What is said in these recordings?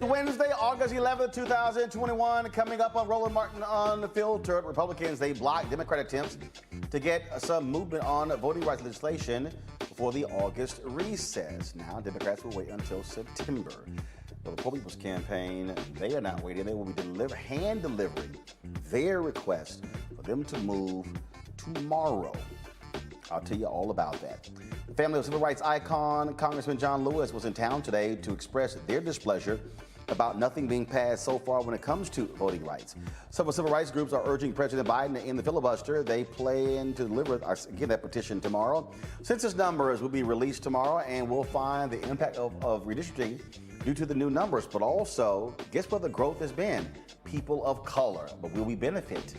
Wednesday, August 11th, 2021, coming up on Roland Martin Unfiltered. Republicans, they blocked Democrat attempts to get some movement on voting rights legislation before the August recess. Now, Democrats will wait until September. The Repubs campaign, they are not waiting. They will be hand delivering their request for them to move tomorrow. I'll tell you all about that. The family of civil rights icon, Congressman John Lewis, was in town today to express their displeasure about nothing being passed so far when it comes to voting rights. Several civil rights groups are urging President Biden to end the filibuster. They plan to deliver, again, that petition tomorrow. Census numbers will be released tomorrow, and we'll find the impact of redistricting due to the new numbers. But also, guess where the growth has been? People of color. But will we benefit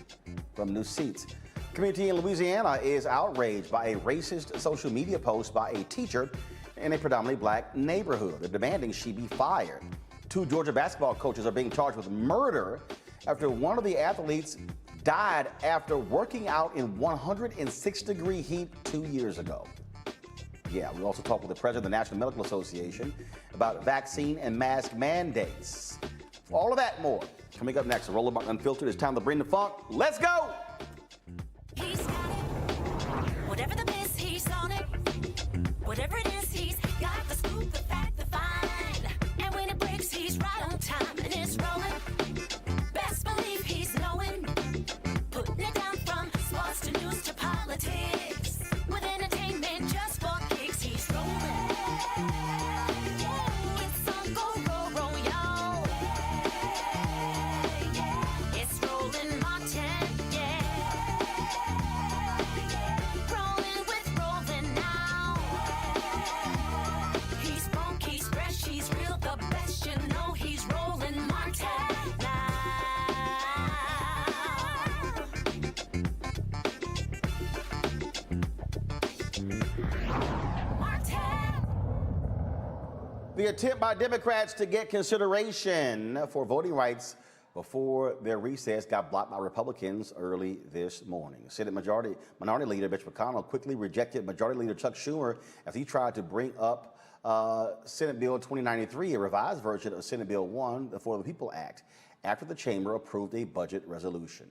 from new seats? Community in Louisiana is outraged by a racist social media post by a teacher in a predominantly black neighborhood. They're demanding she be fired. 2 Georgia basketball coaches are being charged with murder after one of the athletes died after working out in 106-degree heat 2 years ago. Yeah, we also talked with the president of the National Medical Association about vaccine and mask mandates. All of that and more coming up next. Roland Martin Unfiltered. It's time to bring the funk. Let's go! He's got it. Whatever the miss, he's on it. Whatever it is, he's got the scoop, the fact, the find. And when it breaks, he's right on time and it's rolling. Best believe he's knowing. Putting it down from sports to news to politics. With entertainment just for kicks, he's rolling. It's on go, y'all. It's Roland Martin, Rolling with Roland now. He's funk, he's fresh, he's real, the best, you know he's Roland Martin now. Martin. The attempt by Democrats to get consideration for voting rights before their recess got blocked by Republicans early this morning. Senate Minority Leader Mitch McConnell quickly rejected Majority Leader Chuck Schumer as he tried to bring up Senate Bill 2093, a revised version of Senate Bill 1, the For the People Act, after the chamber approved a budget resolution.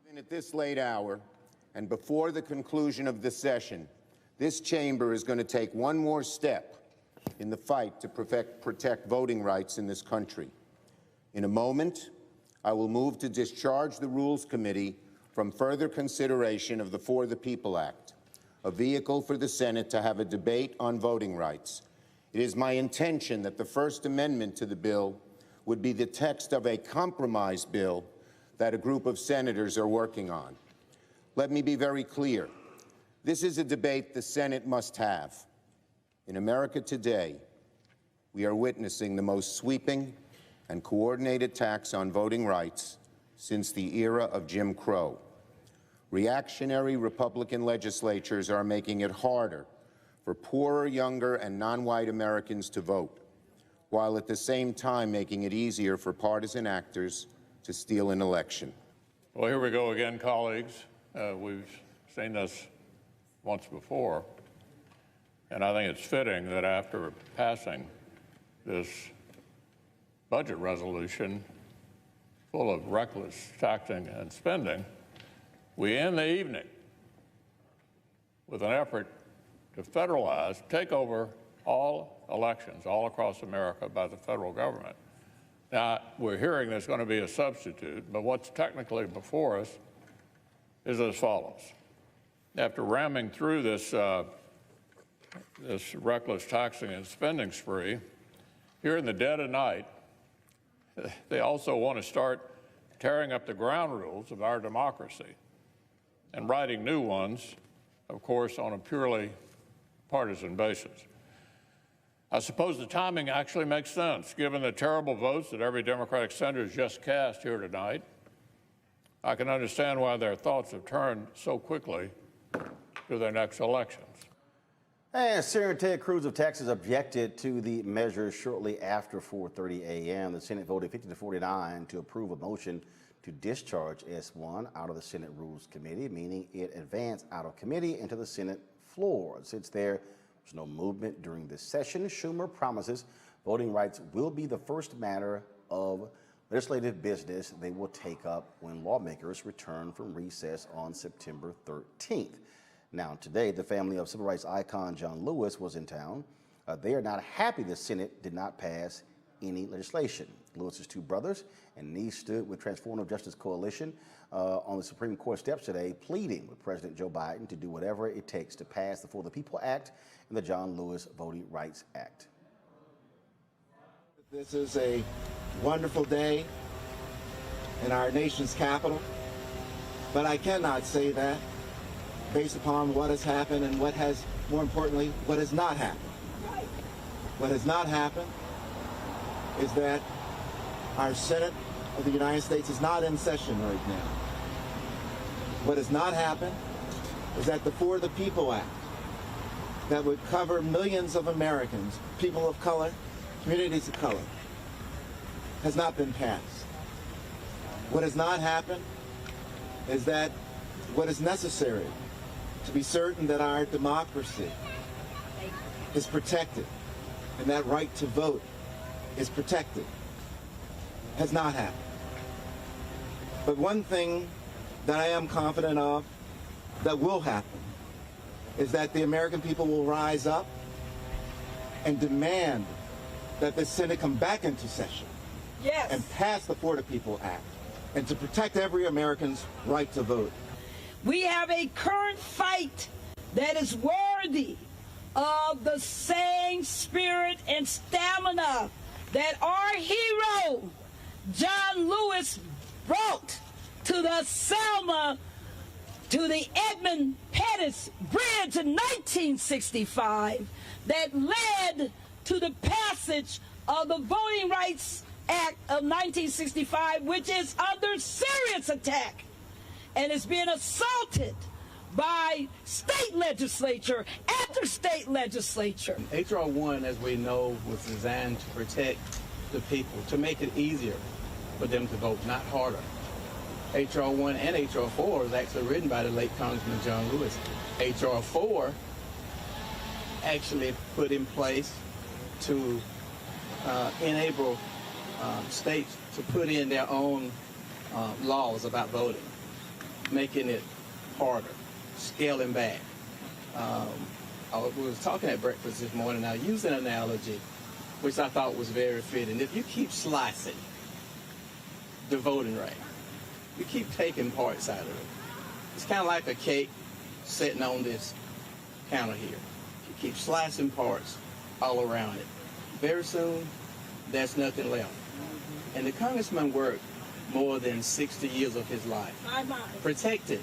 Even at this late hour and before the conclusion of the session, this chamber is going to take one more step in the fight to protect voting rights in this country. In a moment, I will move to discharge the Rules Committee from further consideration of the For the People Act, a vehicle for the Senate to have a debate on voting rights. It is my intention that the First Amendment to the bill would be the text of a compromise bill that a group of senators are working on. Let me be very clear. This is a debate the Senate must have. In America today, we are witnessing the most sweeping and coordinated attacks on voting rights since the era of Jim Crow. Reactionary Republican legislatures are making it harder for poorer, younger, and non-white Americans to vote, while at the same time making it easier for partisan actors to steal an election. Well, here we go again, colleagues. We've seen this once before, and I think it's fitting that after passing this budget resolution full of reckless taxing and spending, we end the evening with an effort to federalize, take over all elections all across America by the federal government. Now, we're hearing there's going to be a substitute, but what's technically before us is as follows. After ramming through this reckless taxing and spending spree, here in the dead of night, they also want to start tearing up the ground rules of our democracy and writing new ones, of course, on a purely partisan basis. I suppose the timing actually makes sense, given the terrible votes that every Democratic senator has just cast here tonight. I can understand why their thoughts have turned so quickly to their next elections. And Senator Ted Cruz of Texas objected to the measure shortly after 4:30 a.m. The Senate voted 50-49 to approve a motion to discharge S1 out of the Senate Rules Committee, meaning it advanced out of committee into the Senate floor. Since there was no movement during this session, Schumer promises Voting rights will be the first matter of legislative business they will take up when lawmakers return from recess on September 13th. Now, today, the family of civil rights icon John Lewis was in town. They are not happy the Senate did not pass any legislation. Lewis's two brothers and niece stood with Transformative Justice Coalition on the Supreme Court steps today, pleading with President Joe Biden to do whatever it takes to pass the For the People Act and the John Lewis Voting Rights Act. This is a wonderful day in our nation's capital, but I cannot say that based upon what has happened and what has, more importantly, what has not happened. What has not happened is that our Senate of the United States is not in session right now. What has not happened is that the For the People Act that would cover millions of Americans, people of color, communities of color, has not been passed. What has not happened is that what is necessary to be certain that our democracy is protected and that right to vote is protected has not happened. But one thing that I am confident of that will happen is that the American people will rise up and demand that the Senate come back into session and pass the For the People Act and to protect every American's right to vote. We have a current fight that is worthy of the same spirit and stamina that our hero, John Lewis, brought to the Selma, to the Edmund Pettus Bridge in 1965 that led to the passage of the Voting Rights Act of 1965, which is under serious attack and is being assaulted by state legislature after state legislature. H.R. 1, as we know, was designed to protect the people, to make it easier for them to vote, not harder. H.R. 1 and H.R. 4 was actually written by the late Congressman John Lewis. H.R. 4 actually put in place to enable states to put in their own laws about voting, making it harder, scaling back. I was talking at breakfast this morning, I used an analogy which I thought was very fitting. If you keep slicing the voting right, you keep taking parts out of it. It's kind of like a cake sitting on this counter here. You keep slicing parts all around it. Very soon, there's nothing left. And the congressman worked more than 60 years of his life protecting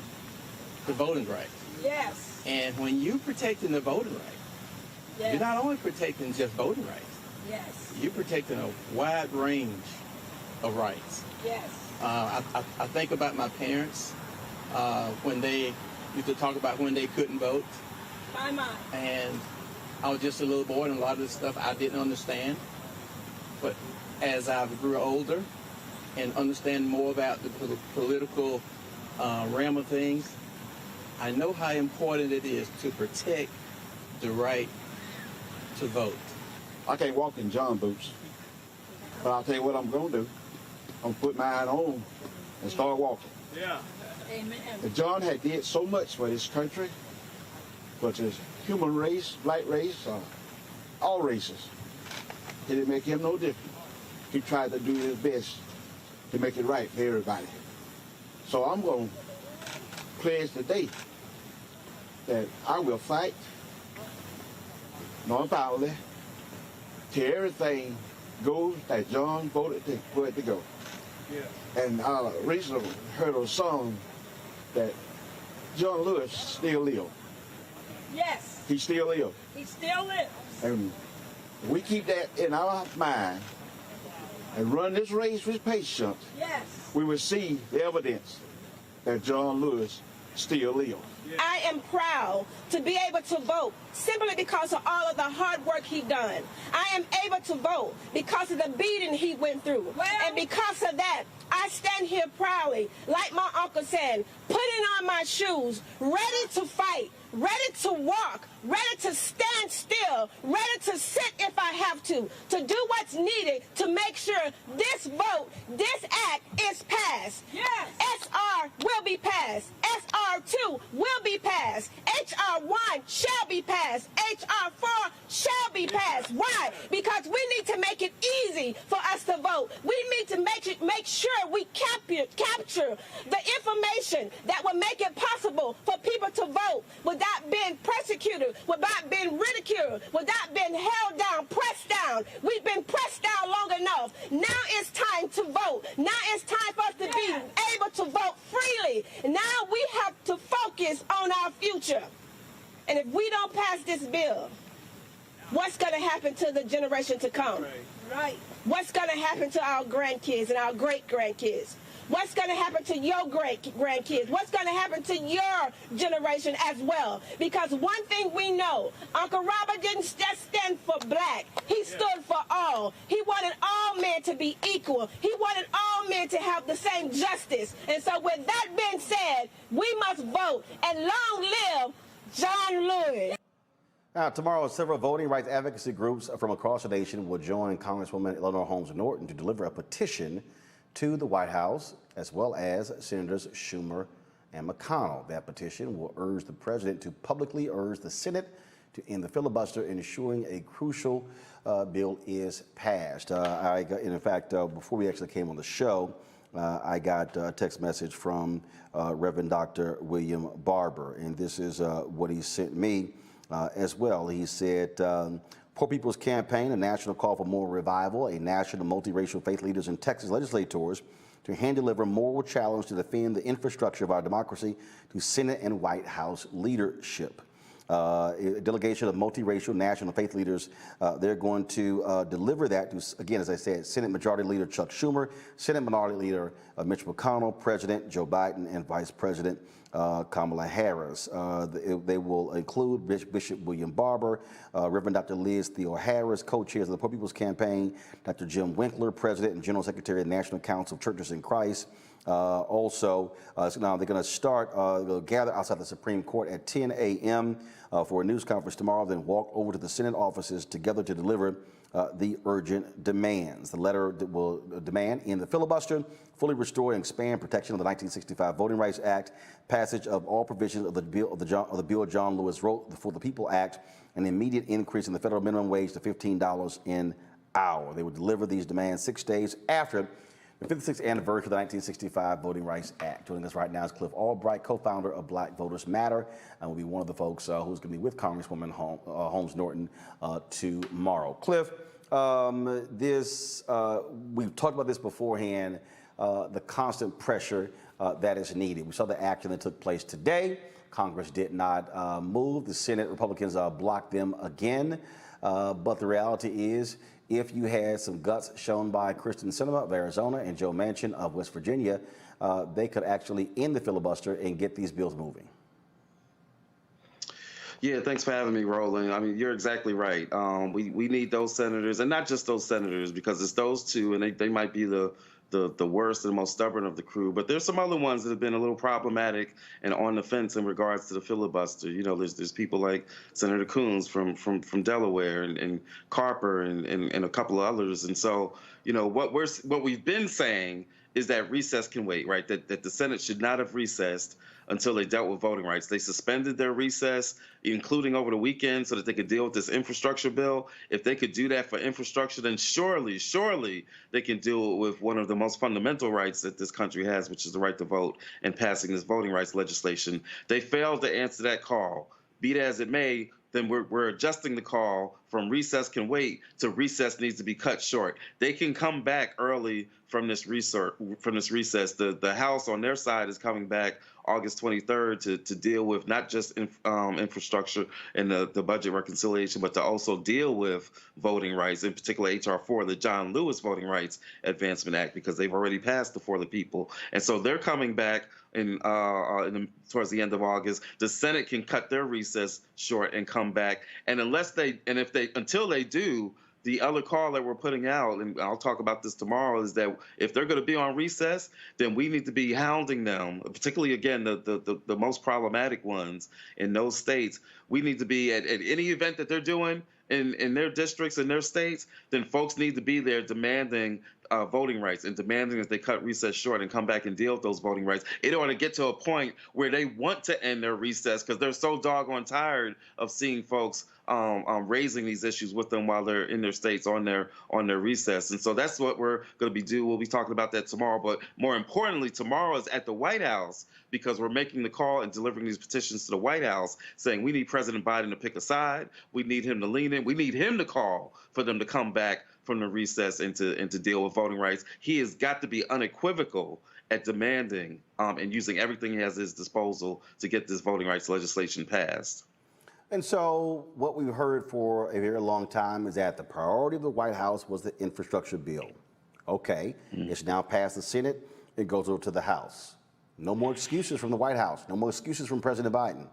the voting rights. Yes. And when you protecting the voting rights, you're not only protecting just voting rights. Yes. You're protecting a wide range of rights. Yes. I think about my parents when they used to talk about when they couldn't vote. And I was just a little boy, and a lot of this stuff I didn't understand. But as I grew older and understand more about the political realm of things, I know how important it is to protect the right to vote. I can't walk in John boots, but I'll tell you what I'm going to do. I'm going to put mine on and start walking. Yeah. Amen. And John had did so much for this country, for his human race, black race, all races. It didn't make him no different. He tried to do his best to make it right for everybody. So I'm going to pledge today that I will fight non-violently till everything goes that John voted for it to go. Yeah. And I recently heard a song that John Lewis still lives. Yes. He still lives. He still lives. And we keep that in our mind and run this race with patience. Yes. We will see the evidence that John Lewis still lives. I am proud to be able to vote simply because of all of the hard work he done. I am able to vote because of the beating he went through. And because of that, I stand here proudly, like my uncle said, put putting on my shoes, ready to fight, ready to walk, ready to stand still, ready to sit if I have to do what's needed to make sure this vote, this act is passed. Yes. SR will be passed. SR2 will be passed. HR1 shall be passed. HR4 shall be passed. Why? Because we need to make it easy for us to vote. We need to make sure we capture the information that will make it possible for people to vote without being persecuted, without being ridiculed, without being held down, pressed down. We've been pressed down long enough. Now it's time to vote. Now it's time for us to be able to vote freely. Now we have to focus on our future. And if we don't pass this bill, what's going to happen to the generation to come? Right. What's going to happen to our grandkids and our great-grandkids? What's going to happen to your great-grandkids? What's going to happen to your generation as well? Because one thing we know, Uncle Robert didn't just stand for black. He stood for all. He wanted all men to be equal. He wanted all men to have the same justice. And so with that being said, we must vote. And long live John Lewis. Now, tomorrow, several voting rights advocacy groups from across the nation will join Congresswoman Eleanor Holmes Norton to deliver a petition to the White House, as well as Senators Schumer and McConnell. That petition will urge the president to publicly urge the Senate to end the filibuster, ensuring a crucial bill is passed. In fact, before we actually came on the show, I got a text message from Reverend Dr. William Barber, and this is what he sent me as well. He said, Poor People's Campaign, a national call for moral revival, a national multiracial faith leaders and Texas legislators to hand deliver moral challenge to defend the infrastructure of our democracy to Senate and White House leadership. A delegation of multiracial national faith leaders, they're going to deliver that to, again, as I said, Senate Majority Leader Chuck Schumer, Senate Minority Leader Mitch McConnell, President Joe Biden, and Vice President Kamala Harris. They will include Bishop William Barber, Reverend Dr. Liz Theo Harris, co-chairs of the Poor People's Campaign, Dr. Jim Winkler, President and General Secretary of the National Council of Churches in Christ. So now they're going to start, they'll gather outside the Supreme Court at 10 a.m. For a news conference tomorrow, then walk over to the Senate offices together to deliver the urgent demands. The letter will demand in the filibuster, fully restore and expand protection of the 1965 Voting Rights Act, passage of all provisions of the bill John Lewis wrote, the For the People Act, an immediate increase in the federal minimum wage to $15 an hour. They will deliver these demands 6 days after the 56th anniversary of the 1965 Voting Rights Act. Joining us right now is Cliff Albright, co-founder of Black Voters Matter, and will be one of the folks who's going to be with Congresswoman Holmes Norton tomorrow. Cliff, we've talked about this beforehand, the constant pressure that is needed. We saw the action that took place today. Congress did not move. The Senate Republicans blocked them again. But the reality is, if you had some guts shown by Kristen Sinema of Arizona and Joe Manchin of West Virginia, they could actually end the filibuster and get these bills moving. Yeah, thanks for having me, Roland. I mean, you're exactly right. We need those senators, and not just those senators, because it's those two, and they might be the worst and most stubborn of the crew. But there's some other ones that have been a little problematic and on the fence in regards to the filibuster. You know, there's people like Senator Coons from Delaware and Carper and a couple of others. And so, you know, what we've been saying is that recess can wait, right? That the Senate should not have recessed until they dealt with voting rights. They suspended their recess, including over the weekend, so that they could deal with this infrastructure bill. If they could do that for infrastructure, then surely they can deal with one of the most fundamental rights that this country has, which is the right to vote, and passing this voting rights legislation. They failed to answer that call. Be it as it may, then we're adjusting the call from recess can wait to recess needs to be cut short. They can come back early from this recess. The House on their side is coming back August 23rd to deal with not just infrastructure and the budget reconciliation, but to also deal with voting rights, in particular H.R. 4, the John Lewis Voting Rights Advancement Act, because they've already passed the For the People. And so they're coming back towards the end of August. The Senate can cut their recess short and come back. And until they do, the other call that we're putting out, and I'll talk about this tomorrow, is that if they're going to be on recess, then we need to be hounding them, particularly, again, the most problematic ones in those states. We need to be at any event that they're doing in their districts, in their states, then folks need to be there demanding voting rights and demanding that they cut recess short and come back and deal with those voting rights. It ought to get to a point where they want to end their recess because they're so doggone tired of seeing folks raising these issues with them while they're in their states on their recess. And so that's what we're going to be We'll be talking about that tomorrow. But more importantly, tomorrow is at the White House, because we're making the call and delivering these petitions to the White House saying we need President Biden to pick a side. We need him to lean in. We need him to call for them to come back from the recess and to deal with voting rights. He has got to be unequivocal at demanding and using everything he has at his disposal to get this voting rights legislation passed. And so what we've heard for a very long time is that the priority of the White House was the infrastructure bill. Okay, It's now passed the Senate. It goes over to the House. No more excuses from the White House. No more excuses from President Biden.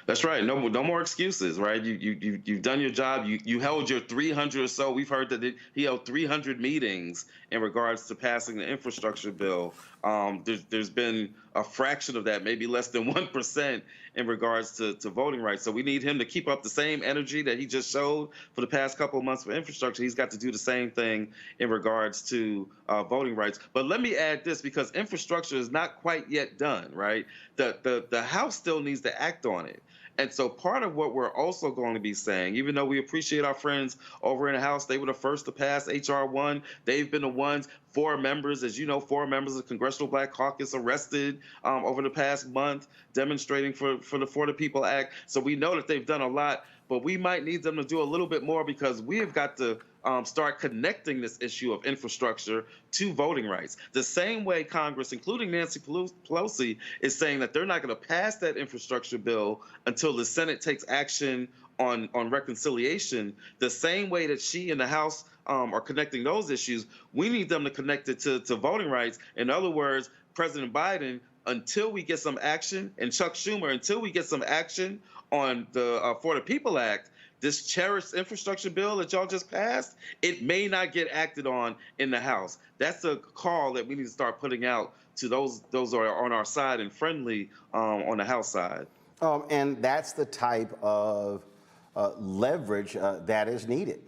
That's right. No more excuses, right? You've done your job. You held your 300 or so. We've heard that he held 300 meetings in regards to passing the infrastructure bill. There's been a fraction of that, maybe less than 1% in regards to voting rights. So we need him to keep up the same energy that he just showed for the past couple of months for infrastructure. He's got to do the same thing in regards to voting rights. But let me add this, because infrastructure is not quite yet done, right? The House still needs to act on it. And so part of what we're also going to be saying, even though we appreciate our friends over in the House, they were the first to pass H.R. 1. They've been the ones, 4 members, as you know, 4 members of the Congressional Black Caucus arrested over the past month, demonstrating for the For the People Act. So we know that they've done a lot, but we might need them to do a little bit more, because we have got to start connecting this issue of infrastructure to voting rights. The same way Congress, including Nancy Pelosi, is saying that they're not going to pass that infrastructure bill until the Senate takes action on reconciliation, the same way that she and the House are connecting those issues, we need them to connect it to voting rights. In other words, President Biden, until we get some action, and Chuck Schumer, until we get some action on the For the People Act, this cherished infrastructure bill that y'all just passed, it may not get acted on in the House. That's a call that we need to start putting out to those who are on our side and friendly on the House side. And that's the type of leverage that is needed.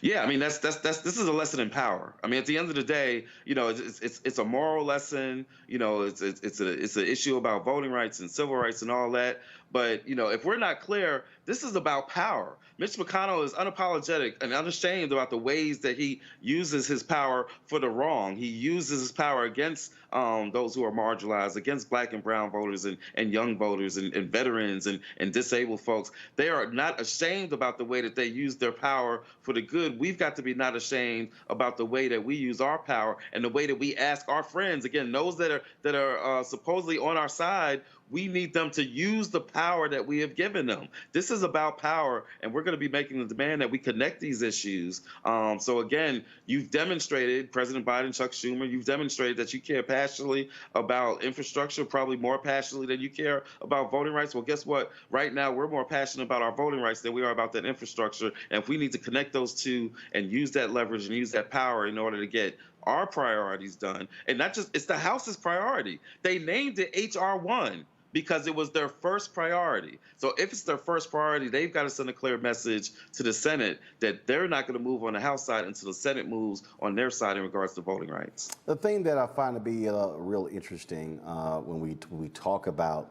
Yeah, I mean this is a lesson in power. I mean, at the end of the day, you know, it's a moral lesson. You know, it's an issue about voting rights and civil rights and all that. But, you know, if we're not clear, this is about power. Mitch McConnell is unapologetic and unashamed about the ways that he uses his power for the wrong. He uses his power against those who are marginalized, against Black and brown voters and young voters and veterans and disabled folks. They are not ashamed about the way that they use their power for the good. We've got to be not ashamed about the way that we use our power and the way that we ask our friends, again, those that are supposedly on our side. We need them to use the power that we have given them. This is about power, and we're going to be making the demand that we connect these issues. So again, you've demonstrated, President Biden, Chuck Schumer, you've demonstrated that you care passionately about infrastructure, probably more passionately than you care about voting rights. Well, guess what? Right now, we're more passionate about our voting rights than we are about that infrastructure. And if we need to connect those two and use that leverage and use that power in order to get our priorities done, and not just, it's the House's priority. They named it H.R. 1. Because it was their first priority. So if it's their first priority, they've got to send a clear message to the Senate that they're not going to move on the House side until the Senate moves on their side in regards to voting rights. The thing that I find to be real interesting when we talk about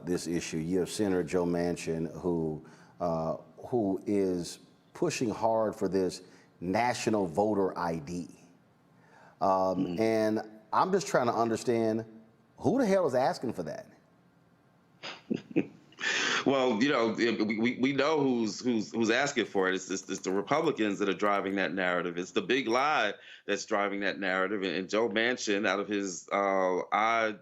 this issue, you have Senator Joe Manchin, who is pushing hard for this national voter ID. And I'm just trying to understand, who the hell is asking for that? Well, you know, we know who's asking for it. It's the Republicans that are driving that narrative. It's the big lie that's driving that narrative. And Joe Manchin, out of his odd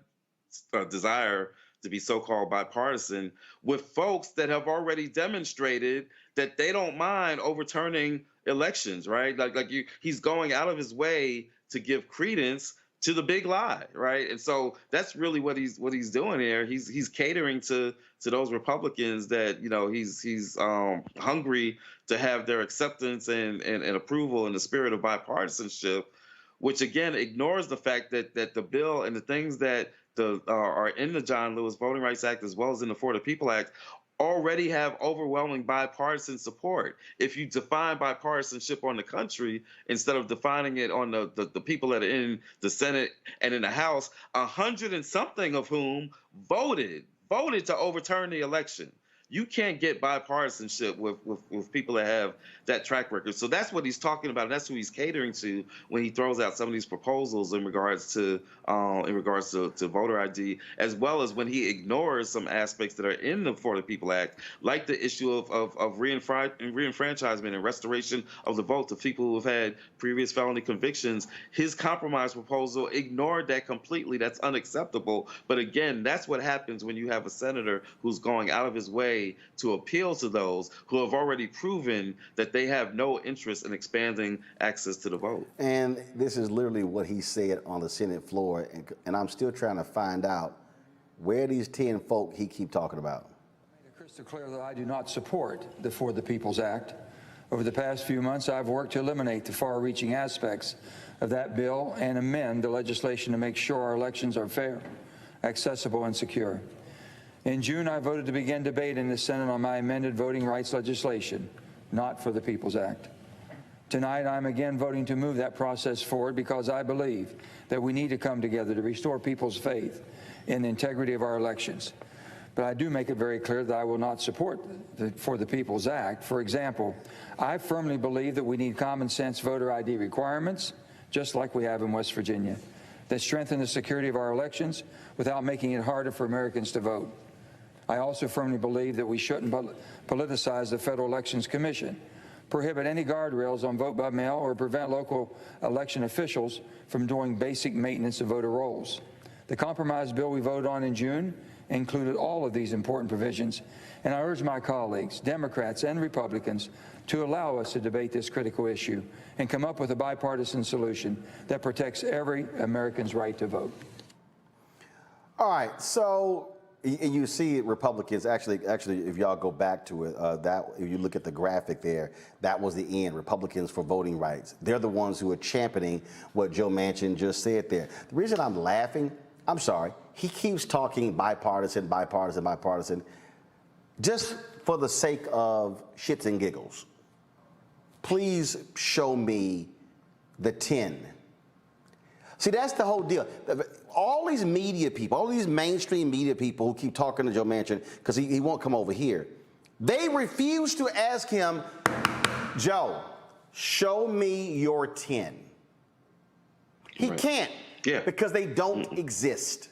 desire to be so-called bipartisan, with folks that have already demonstrated that they don't mind overturning elections, right? He's going out of his way to give credence to the big lie, right? And so that's really what he's doing here. He's catering to those Republicans that he's hungry to have their acceptance and approval in the spirit of bipartisanship, which again ignores the fact that the bill and the things that are in the John Lewis Voting Rights Act as well as in the For the People Act already have overwhelming bipartisan support. If you define bipartisanship on the country instead of defining it on the people that are in the Senate and in the House, 100 and something of whom voted to overturn the election. You can't get bipartisanship with people that have that track record. So that's what he's talking about, and that's who he's catering to when he throws out some of these proposals in regards to voter ID, as well as when he ignores some aspects that are in the For the People Act, like the issue of reenfranchisement and restoration of the vote to people who have had previous felony convictions. His compromise proposal ignored that completely. That's unacceptable. But again, that's what happens when you have a senator who's going out of his way to appeal to those who have already proven that they have no interest in expanding access to the vote. And this is literally what he said on the Senate floor, and I'm still trying to find out where these 10 folk he keep talking about. I made it crystal clear that I do not support the For the People's Act. Over the past few months, I've worked to eliminate the far-reaching aspects of that bill and amend the legislation to make sure our elections are fair, accessible, and secure. In June, I voted to begin debate in the Senate on my amended voting rights legislation, not For the People's Act. Tonight, I'm again voting to move that process forward because I believe that we need to come together to restore people's faith in the integrity of our elections. But I do make it very clear that I will not support the For the People's Act. For example, I firmly believe that we need common sense voter ID requirements, just like we have in West Virginia, that strengthen the security of our elections without making it harder for Americans to vote. I also firmly believe that we shouldn't politicize the Federal Elections Commission, prohibit any guardrails on vote by mail, or prevent local election officials from doing basic maintenance of voter rolls. The compromise bill we voted on in June included all of these important provisions, and I urge my colleagues, Democrats and Republicans, to allow us to debate this critical issue and come up with a bipartisan solution that protects every American's right to vote. All right, so you see Republicans, actually, if y'all go back to it, if you look at the graphic there, that was the end, Republicans for voting rights. They're the ones who are championing what Joe Manchin just said there. The reason I'm laughing, I'm sorry, he keeps talking bipartisan, bipartisan, bipartisan, just for the sake of shits and giggles. Please show me the 10. See, that's the whole deal. All these media people, all these mainstream media people who keep talking to Joe Manchin because he won't come over here, they refuse to ask him, Joe, show me your 10. He can't because they don't exist.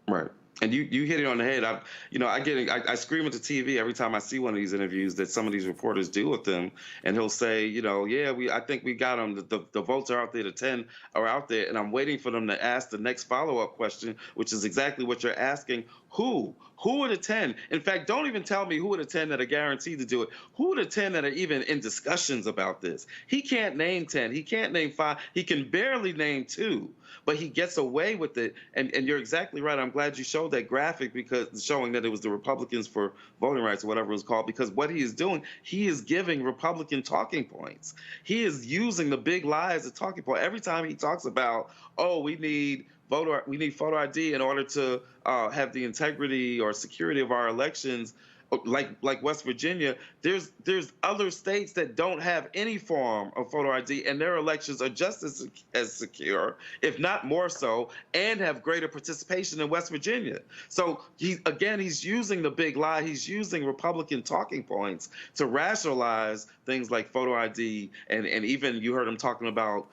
Right. And you hit it on the head. I scream at the TV every time I see one of these interviews that some of these reporters do with them, and he'll say, I think we got them. The votes are out there. The 10 are out there, and I'm waiting for them to ask the next follow-up question, which is exactly what you're asking. Who are the 10? In fact, don't even tell me who are the 10 that are guaranteed to do it. Who are the 10 that are even in discussions about this? He can't name 10. He can't name 5. He can barely name 2. But he gets away with it, and you're exactly right. I'm glad you showed that graphic, because showing that it was the Republicans for voting rights or whatever it was called, because what he is doing, he is giving Republican talking points. He is using the big lie as a talking point. Every time he talks about, we need photo ID in order to have the integrity or security of our elections, like West Virginia, there's other states that don't have any form of photo ID, and their elections are just as secure, if not more so, and have greater participation in West Virginia. So he's using the big lie. He's using Republican talking points to rationalize things like photo ID, and even you heard him talking about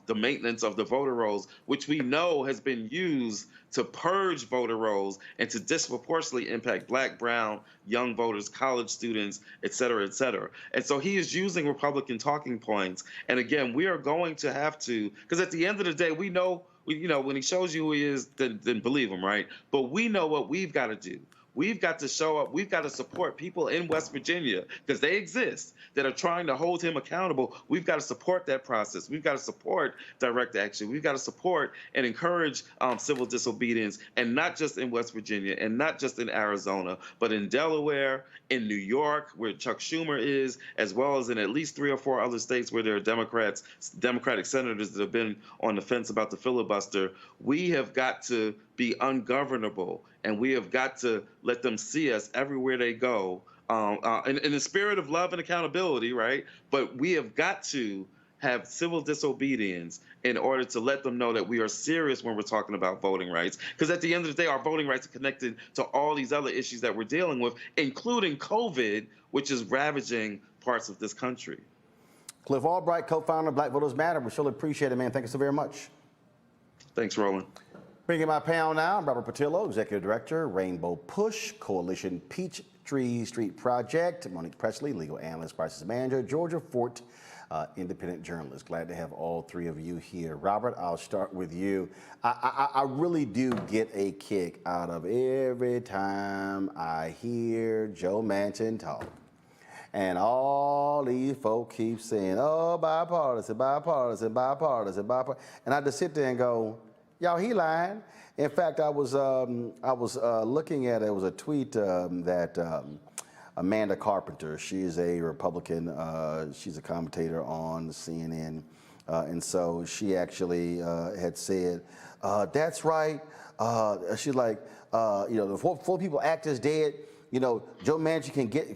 the maintenance of the voter rolls, which we know has been used to purge voter rolls and to disproportionately impact Black, brown, young voters, college students, et cetera, et cetera. And so he is using Republican talking points. And again, we are going to have to, because at the end of the day, we know, when he shows you who he is, then believe him, right? But we know what we've got to do. We've got to show up. We've got to support people in West Virginia, because they exist, that are trying to hold him accountable. We've got to support that process. We've got to support direct action. We've got to support and encourage civil disobedience, and not just in West Virginia, and not just in Arizona, but in Delaware, in New York, where Chuck Schumer is, as well as in at least 3 or 4 other states where there are Democratic senators that have been on the fence about the filibuster. We have got to be ungovernable, and we have got to let them see us everywhere they go, in the spirit of love and accountability, right? But we have got to have civil disobedience in order to let them know that we are serious when we're talking about voting rights. Because at the end of the day, our voting rights are connected to all these other issues that we're dealing with, including COVID, which is ravaging parts of this country. Cliff Albright, co-founder of Black Voters Matter. We surely appreciate it, man. Thank you so very much. Thanks, Roland. Bringing my panel now, Robert Patillo, Executive Director, Rainbow Push, Coalition Peachtree Street Project, Monique Presley, Legal Analyst, Crisis Manager, Georgia Fort, independent journalist. Glad to have all 3 of you here. Robert, I'll start with you. I really do get a kick out of every time I hear Joe Manchin talk. And all these folk keep saying, oh, bipartisan, bipartisan, bipartisan, bipartisan. And I just sit there and go, y'all, he lying. In fact, I was looking at, it was a tweet that Amanda Carpenter, she is a Republican, she's a commentator on CNN, and so she actually had said, that's right, she's like, you know, the 4 people act as dead, you know, Joe Manchin can get,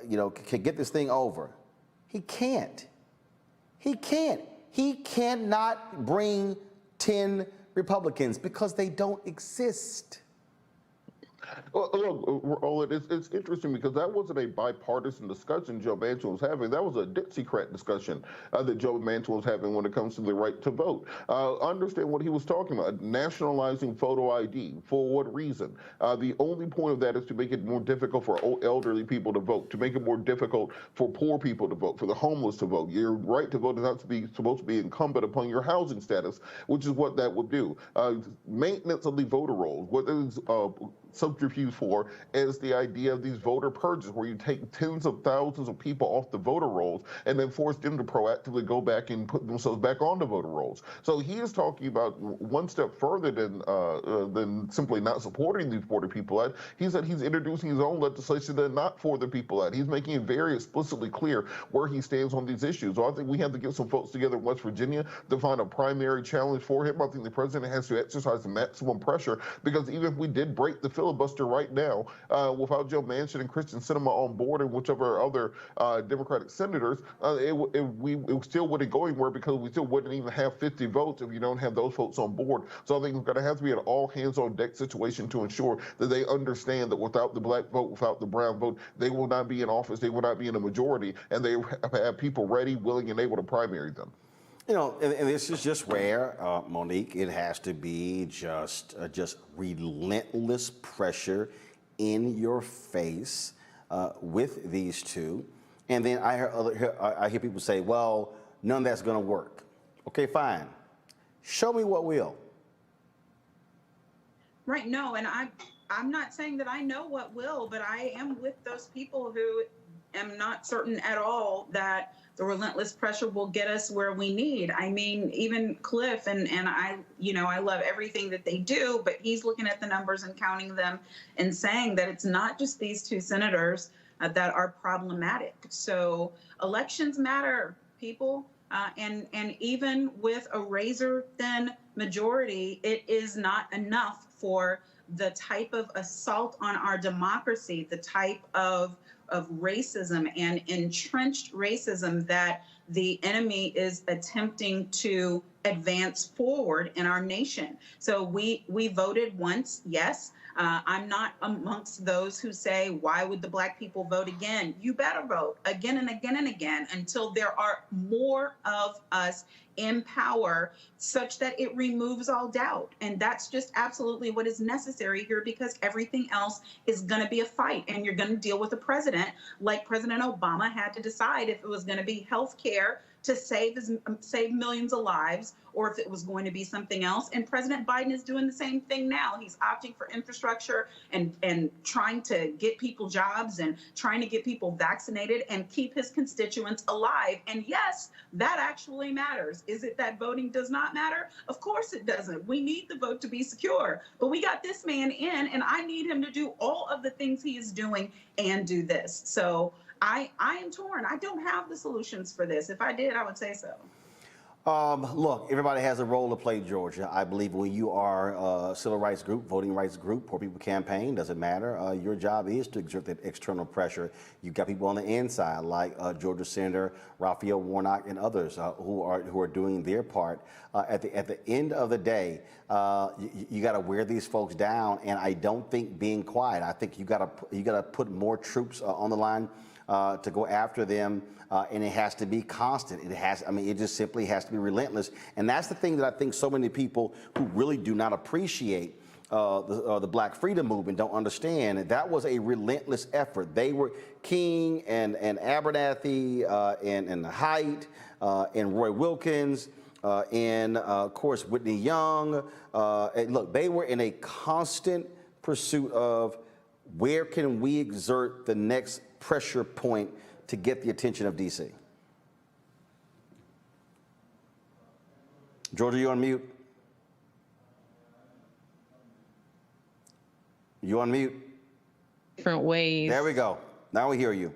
you know, can get this thing over. He can't. He can't. He cannot bring 10 Republicans because they don't exist. Well, look, Roland, it's interesting because that wasn't a bipartisan discussion Joe Manchin was having. That was a Dixiecrat discussion that Joe Manchin was having when it comes to the right to vote. Understand what he was talking about, nationalizing photo ID. For what reason? The only point of that is to make it more difficult for elderly people to vote, to make it more difficult for poor people to vote, for the homeless to vote. Your right to vote is not supposed to be incumbent upon your housing status, which is what that would do. Maintenance of the voter rolls, what is subterfuge for is the idea of these voter purges, where you take tens of thousands of people off the voter rolls and then force them to proactively go back and put themselves back on the voter rolls. So he is talking about one step further than simply not supporting these Puerto People Act. He said he's introducing his own legislation that not for the People Act. He's making it very explicitly clear where he stands on these issues. So I think we have to get some folks together in West Virginia to find a primary challenge for him. I think the president has to exercise the maximum pressure, because even if we did break the filibuster right now, without Joe Manchin and Kristen Sinema on board and whichever other Democratic senators, it still wouldn't go anywhere, because we still wouldn't even have 50 votes if you don't have those folks on board. So I think it's going to have to be an all hands on deck situation to ensure that they understand that without the black vote, without the brown vote, they will not be in office, they will not be in a majority, and they have people ready, willing, and able to primary them. You know, and this is just where, Monique, it has to be just relentless pressure in your face with these 2. And then I hear people say, well, none of that's going to work. Okay, fine. Show me what will. Right, no, and I'm not saying that I know what will, but I am with those people who am not certain at all that the relentless pressure will get us where we need. I mean, even Cliff and I, you know, I love everything that they do, but he's looking at the numbers and counting them and saying that it's not just these 2 senators that are problematic. So elections matter, people, and even with a razor-thin majority, it is not enough for the type of assault on our democracy, the type of racism and entrenched racism that the enemy is attempting to advance forward in our nation. So we voted once, yes. I'm not amongst those who say, why would the black people vote again? You better vote again and again and again until there are more of us in power such that it removes all doubt. And that's just absolutely what is necessary here, because everything else is going to be a fight. And you're going to deal with a president like President Obama had to decide if it was going to be health care to save millions of lives, or if it was going to be something else. And President Biden is doing the same thing now. He's opting for infrastructure and trying to get people jobs and trying to get people vaccinated and keep his constituents alive. And yes, that actually matters. Is it that voting does not matter? Of course it doesn't. We need the vote to be secure. But we got this man in, and I need him to do all of the things he is doing and do this. So I am torn. I don't have the solutions for this. If I did, I would say so. Look, everybody has a role to play, Georgia. I believe when you are a civil rights group, voting rights group, Poor People Campaign, doesn't matter. Your job is to exert that external pressure. You've got people on the inside, like Georgia Senator Raphael Warnock and others who are doing their part. At the end of the day, you got to wear these folks down, and I don't think being quiet. I think you got to put more troops on the line to go after them. And it has to be constant. It just simply has to be relentless. And that's the thing that I think so many people who really do not appreciate the Black Freedom Movement don't understand. That was a relentless effort. They were King and Abernathy and Haidt and Roy Wilkins and of course Whitney Young. And look, they were in a constant pursuit of where can we exert the next pressure point to get the attention of D.C. Georgia, you on mute? You on mute? Different ways. There we go. Now we hear you.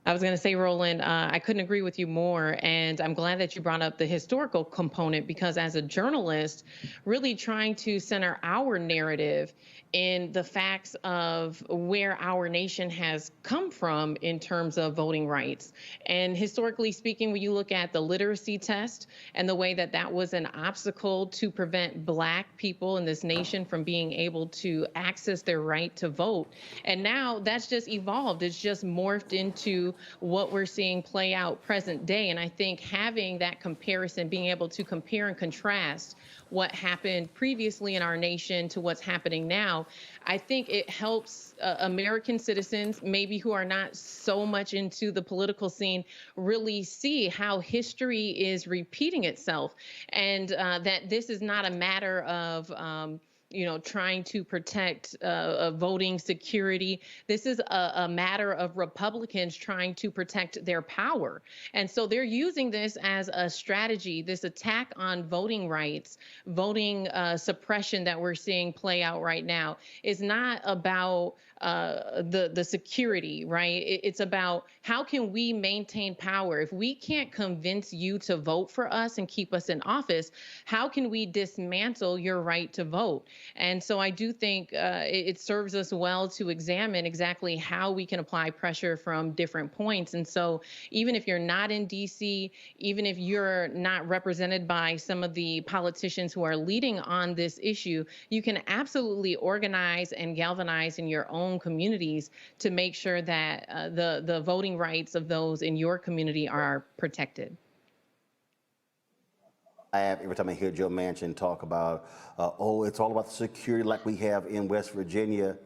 I was going to say, Roland, I couldn't agree with you more. And I'm glad that you brought up the historical component, because as a journalist, really trying to center our narrative in the facts of where our nation has come from in terms of voting rights. And historically speaking, when you look at the literacy test and the way that that was an obstacle to prevent Black people in this nation from being able to access their right to vote. And now that's just evolved. It's just morphed into what we're seeing play out present day. And I think having that comparison, being able to compare and contrast what happened previously in our nation to what's happening now, I think it helps American citizens, maybe who are not so much into the political scene, really see how history is repeating itself, and that this is not a matter of trying to protect voting security. This is a matter of Republicans trying to protect their power. And so they're using this as a strategy, this attack on voting rights, voting suppression that we're seeing play out right now is not about the security, right? It's about how can we maintain power? If we can't convince you to vote for us and keep us in office, how can we dismantle your right to vote? And so I do think it serves us well to examine exactly how we can apply pressure from different points. And so even if you're not in DC, even if you're not represented by some of the politicians who are leading on this issue, you can absolutely organize and galvanize in your own communities to make sure that the voting rights of those in your community are protected. Every time I hear Joe Manchin talk about, it's all about the security like we have in West Virginia.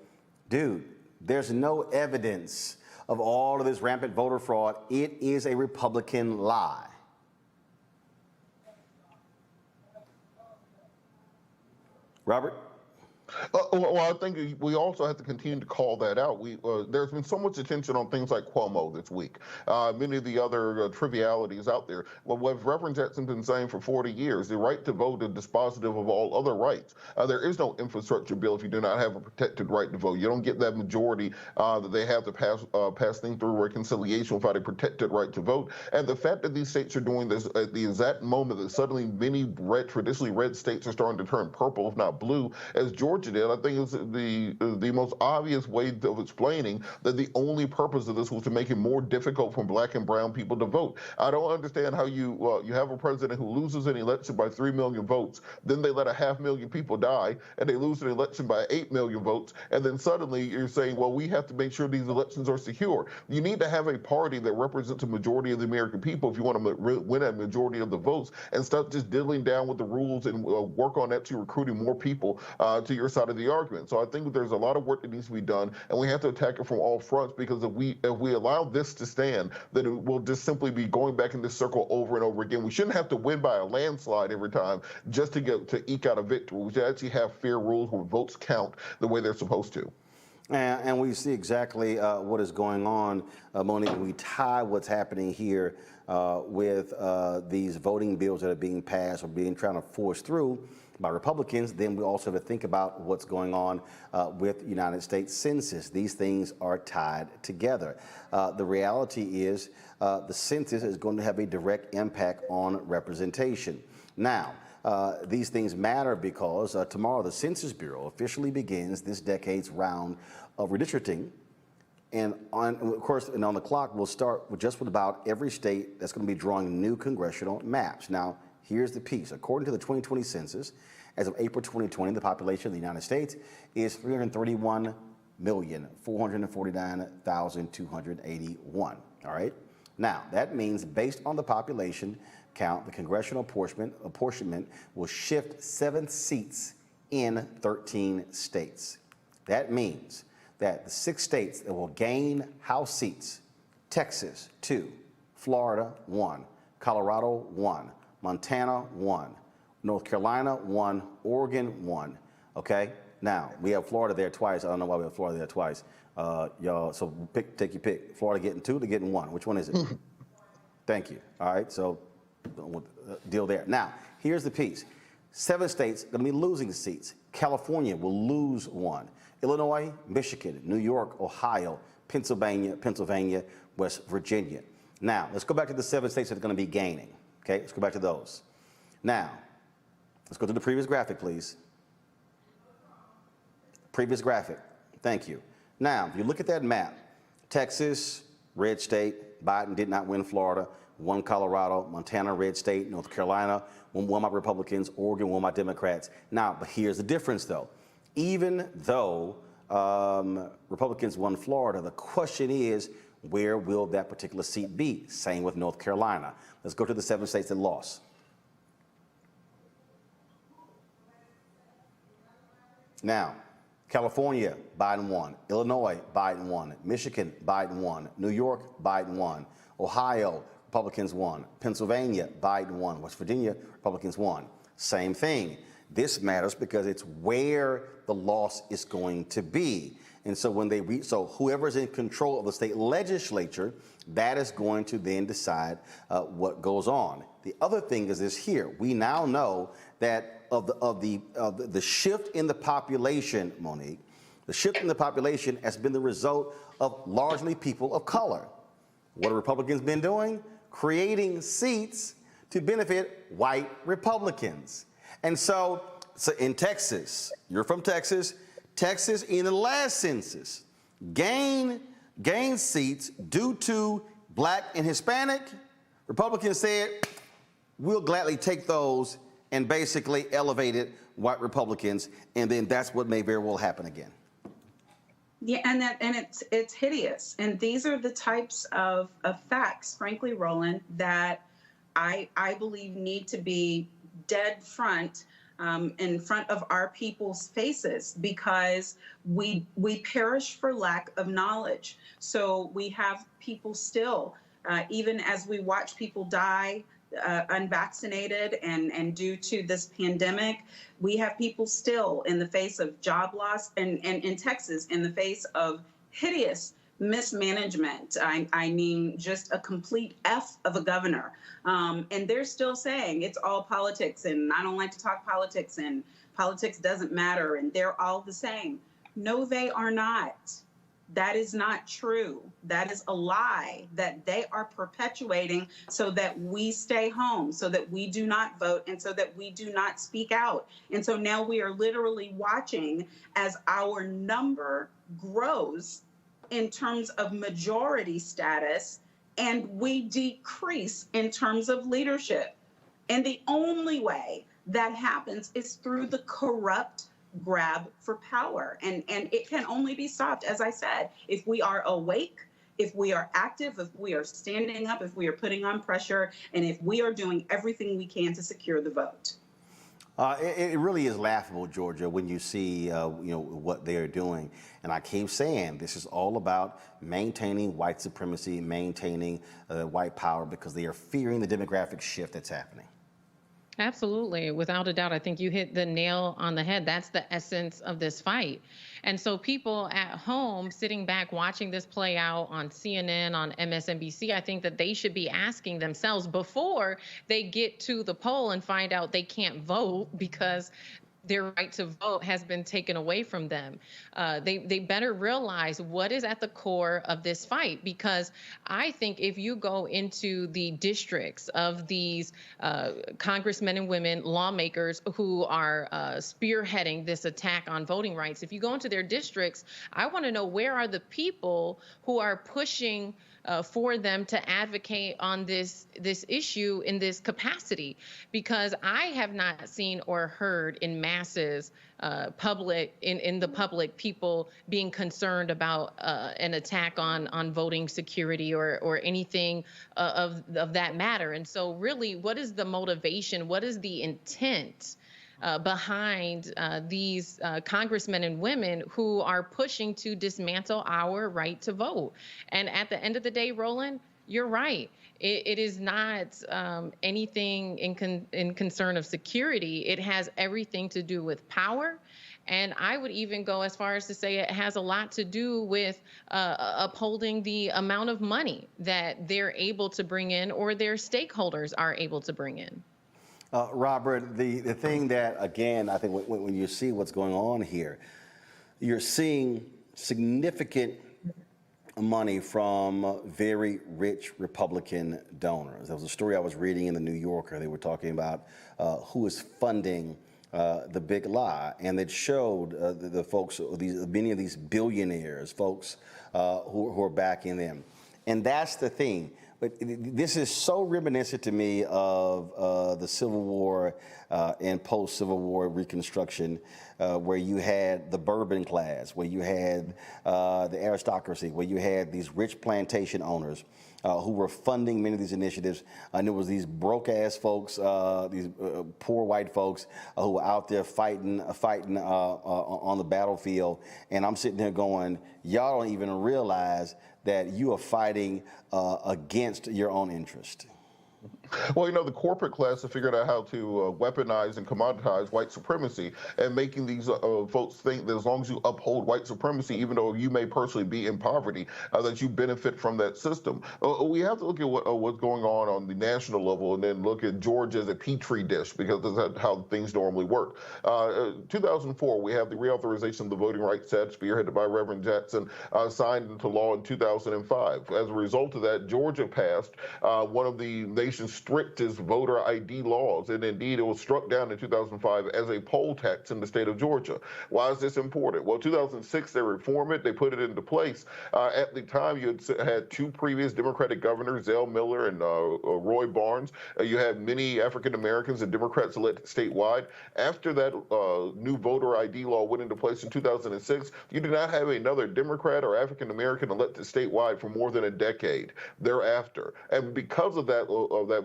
Dude, there's no evidence of all of this rampant voter fraud. It is a Republican lie. Robert? Well, I think we also have to continue to call that out. There's been so much attention on things like Cuomo this week, many of the other trivialities out there. Well, what Reverend Jackson's been saying for 40 years, the right to vote is dispositive of all other rights. There is no infrastructure bill if you do not have a protected right to vote. You don't get that majority that they have to pass things through reconciliation without a protected right to vote. And the fact that these states are doing this at the exact moment that suddenly many traditionally red states are starting to turn purple, if not blue, as Georgia did, I think it's the most obvious way of explaining that the only purpose of this was to make it more difficult for Black and brown people to vote. I don't understand how you have a president who loses an election by 3 million votes, then they let 500,000 people die, and they lose an election by 8 million votes, and then suddenly you're saying, well, we have to make sure these elections are secure. You need to have a party that represents a majority of the American people if you want to win a majority of the votes, and stop just diddling down with the rules and work on that to recruiting more people to your side of the argument. So I think there's a lot of work that needs to be done, and we have to attack it from all fronts, because if we allow this to stand, then it will just simply be going back in this circle over and over again. We shouldn't have to win by a landslide every time just to eke out a victory. We should actually have fair rules where votes count the way they're supposed to. And we see exactly what is going on, Monique. We tie what's happening here with these voting bills that are being passed or being trying to force through by Republicans. Then we also have to think about what's going on with United States Census. These things are tied together. The reality is the census is going to have a direct impact on representation. Now, these things matter because tomorrow the Census Bureau officially begins this decade's round of redistricting. And on the clock, we'll start with just about every state that's going to be drawing new congressional maps. Now, here's the piece. According to the 2020 census, as of April 2020, the population of the United States is 331,449,281. All right? Now, that means based on the population count, the congressional apportionment will shift 7 seats in 13 states. That means that the 6 states that will gain House seats, Texas 2, Florida 1, Colorado 1, Montana 1, North Carolina 1, Oregon 1. Okay? Now, we have Florida there twice. I don't know why we have Florida there twice. Y'all, so take your pick. Florida getting 2, they're getting 1. Which one is it? Thank you. All right, so deal there. Now, here's the piece. 7 states going to be losing seats. California will lose 1. Illinois, Michigan, New York, Ohio, Pennsylvania, West Virginia. Now, let's go back to the 7 states that are going to be gaining. Okay, let's go back to those. Now, let's go to the previous graphic, please. Previous graphic. Thank you. Now, if you look at that map, Texas, red state. Biden did not win Florida. Won Colorado. Montana, red state. North Carolina, won by Republicans. Oregon, won by Democrats. Now, but here's the difference, though. Even though Republicans won Florida, the question is, where will that particular seat be? Same with North Carolina. Let's go to the 7 states that lost. Now, California, Biden won. Illinois, Biden won. Michigan, Biden won. New York, Biden won. Ohio, Republicans won. Pennsylvania, Biden won. West Virginia, Republicans won. Same thing. This matters because it's where the loss is going to be. And so when they so whoever's in control of the state legislature, that is going to then decide what goes on. The other thing is this here. We now know that of the shift in the population, Monique, the shift in the population has been the result of largely people of color. What have Republicans been doing? Creating seats to benefit white Republicans. And so in Texas, you're from Texas, Texas in the last census gained seats due to Black and Hispanic. Republicans said, we'll gladly take those and basically elevated white Republicans, and then that's what may very well happen again. Yeah, and it's hideous. And these are the types of facts, frankly, Roland, that I believe need to be dead front in front of our people's faces, because we perish for lack of knowledge. So we have people still, even as we watch people die unvaccinated and due to this pandemic, we have people still in the face of job loss and in Texas in the face of hideous mismanagement. I mean, just a complete F of a governor. And they're still saying it's all politics and I don't like to talk politics and politics doesn't matter and they're all the same. No, they are not. That is not true. That is a lie that they are perpetuating so that we stay home, so that we do not vote, and so that we do not speak out. And so now we are literally watching as our number grows in terms of majority status, and we decrease in terms of leadership. And the only way that happens is through the corrupt grab for power. And it can only be stopped, as I said, if we are awake, if we are active, if we are standing up, if we are putting on pressure, and if we are doing everything we can to secure the vote. It really is laughable, Georgia, when you see what they're doing. And I keep saying this is all about maintaining white supremacy, maintaining white power, because they are fearing the demographic shift that's happening. Absolutely. Without a doubt. I think you hit the nail on the head. That's the essence of this fight. And so people at home sitting back watching this play out on CNN, on MSNBC, I think that they should be asking themselves before they get to the poll and find out they can't vote because their right to vote has been taken away from them. They better realize what is at the core of this fight, because I think if you go into the districts of these congressmen and women, lawmakers who are spearheading this attack on voting rights, if you go into their districts, I want to know where are the people who are pushing for them to advocate on this issue in this capacity, because I have not seen or heard in masses in the public people being concerned about an attack on voting security or anything of that matter. And so really, what is the motivation? What is the intent behind these congressmen and women who are pushing to dismantle our right to vote? And at the end of the day, Roland, you're right. It is not anything in concern of security. It has everything to do with power. And I would even go as far as to say it has a lot to do with upholding the amount of money that they're able to bring in or their stakeholders are able to bring in. Robert, the thing that, again, I think when you see what's going on here, you're seeing significant money from very rich Republican donors. There was a story I was reading in the New Yorker. They were talking about who is funding the big lie, and it showed the folks, many of these billionaires, folks who are backing them. And that's the thing. But this is so reminiscent to me of the Civil War and post-Civil War Reconstruction, where you had the bourbon class, where you had the aristocracy, where you had these rich plantation owners who were funding many of these initiatives. And there was these broke-ass folks, these poor white folks who were out there fighting on the battlefield. And I'm sitting there going, y'all don't even realize that you are fighting against your own interest. Well, the corporate class have figured out how to weaponize and commoditize white supremacy, and making these folks think that as long as you uphold white supremacy, even though you may personally be in poverty, that you benefit from that system. We have to look at what's going on the national level, and then look at Georgia as a petri dish, because that's how things normally work. 2004, we have the reauthorization of the Voting Rights Act, spearheaded by Reverend Jackson, signed into law in 2005. As a result of that, Georgia passed one of the nation's strictest voter ID laws, and indeed it was struck down in 2005 as a poll tax in the state of Georgia. Why is this important? Well, 2006 they reformed it, they put it into place. At the time, you had two previous Democratic governors, Zell Miller and Roy Barnes. You had many African Americans and Democrats elected statewide. After that new voter ID law went into place in 2006, you did not have another Democrat or African American elected statewide for more than a decade thereafter. And because of that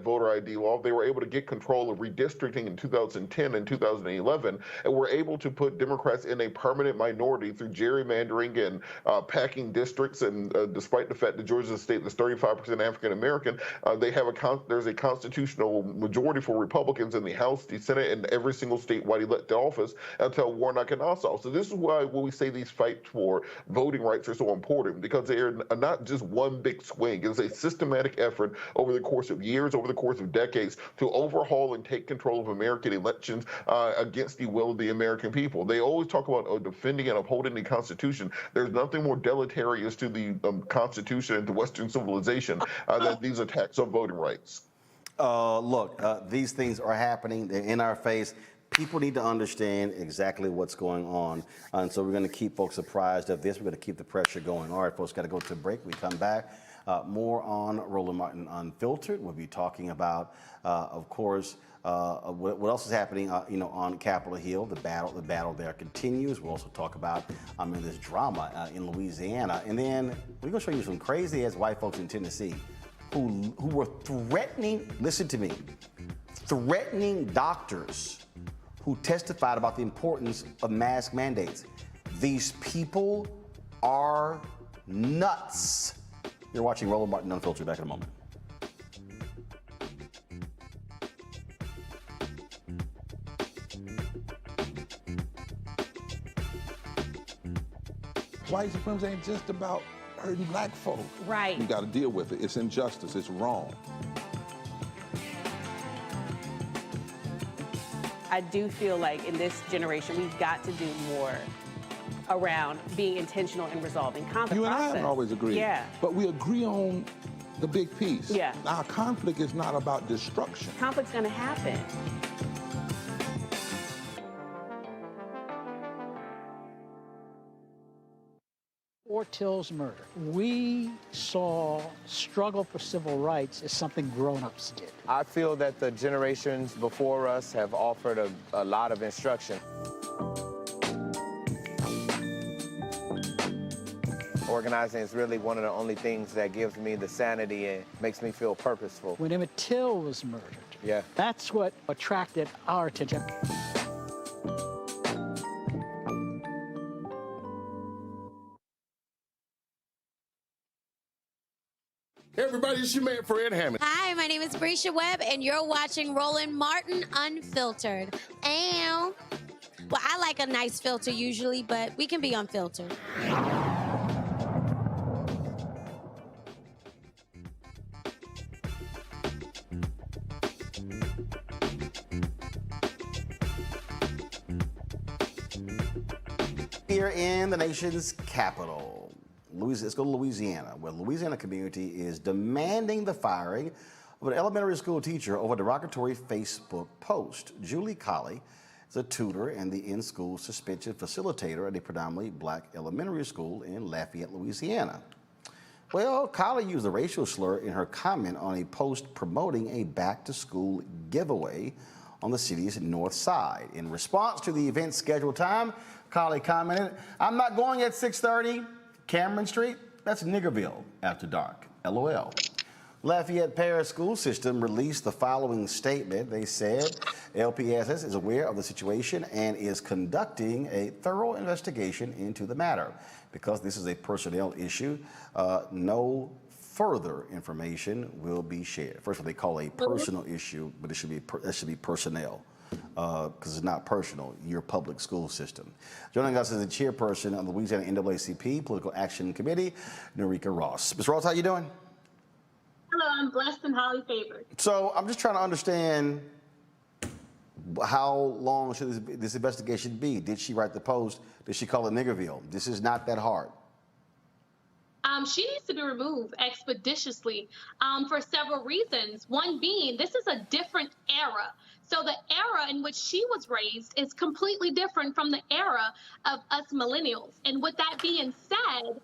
voter ID law, they were able to get control of redistricting in 2010 and 2011, and were able to put Democrats in a permanent minority through gerrymandering and packing districts. And despite the fact that Georgia is a state that's 35% African American, there's a constitutional majority for Republicans in the House, the Senate, and every single statewide elected office until Warnock and Nassau. So this is why when we say these fights for voting rights are so important, because they are not just one big swing. It's a systematic effort over the course of years, over the course of decades, to overhaul and take control of American elections against the will of the American people. They always talk about defending and upholding the Constitution. There's nothing more deleterious to the Constitution and to Western civilization than these attacks on voting rights. Look, these things are happening. They're in our face. People need to understand exactly what's going on. And so we're going to keep folks apprised of this. We're going to keep the pressure going. All right, folks, got to go to a break. We come back. More on Roland Martin Unfiltered. We'll be talking about, of course, what else is happening, on Capitol Hill. The battle there continues. We'll also talk about this drama in Louisiana, and then we're gonna show you some crazy-ass white folks in Tennessee who were threatening. Listen to me, threatening doctors who testified about the importance of mask mandates. These people are nuts. You're watching Roland Martin Unfiltered. Back in a moment. White supremacy ain't just about hurting black folk. Right. You got to deal with it. It's injustice. It's wrong. I do feel like in this generation, we've got to do more around being intentional in resolving conflict. You and I haven't always agreed. Yeah. But we agree on the big piece. Yeah. Our conflict is not about destruction. Conflict's going to happen. Till's murder, we saw struggle for civil rights as something grown-ups did. I feel that the generations before us have offered a lot of instruction. Organizing is really one of the only things that gives me the sanity and makes me feel purposeful. When Emmett Till was murdered, that's what attracted our attention. Hey everybody, it's your man Fred Hammond. Hi, my name is Brescia Webb, and you're watching Roland Martin Unfiltered. Ow. Well, I like a nice filter usually, but we can be unfiltered. Here in the nation's capital. Let's go to Louisiana, where the Louisiana community is demanding the firing of an elementary school teacher over a derogatory Facebook post. Julie Colley is a tutor and the in-school suspension facilitator at a predominantly black elementary school in Lafayette, Louisiana. Well, Colley used a racial slur in her comment on a post promoting a back-to-school giveaway on the city's north side. In response to the event's scheduled time, Colley commented, "I'm not going at 6:30. Cameron Street, that's Niggerville after dark, LOL." Lafayette Parish School System released the following statement. They said LPSS is aware of the situation and is conducting a thorough investigation into the matter. Because this is a personnel issue, no further information will be shared. First of all, they call it a personal issue, but it should be personnel. Because it's not personal, your public school system. Joining us is the chairperson of the Louisiana NAACP Political Action Committee, Norika Ross. Ms. Ross, how you doing? Hello, I'm blessed and highly favored. So I'm just trying to understand how long should this investigation be? Did she write the post? Did she call it Niggerville? This is not that hard. She needs to be removed expeditiously for several reasons. One being, this is a different era. So the era in which she was raised is completely different from the era of us millennials. And with that being said,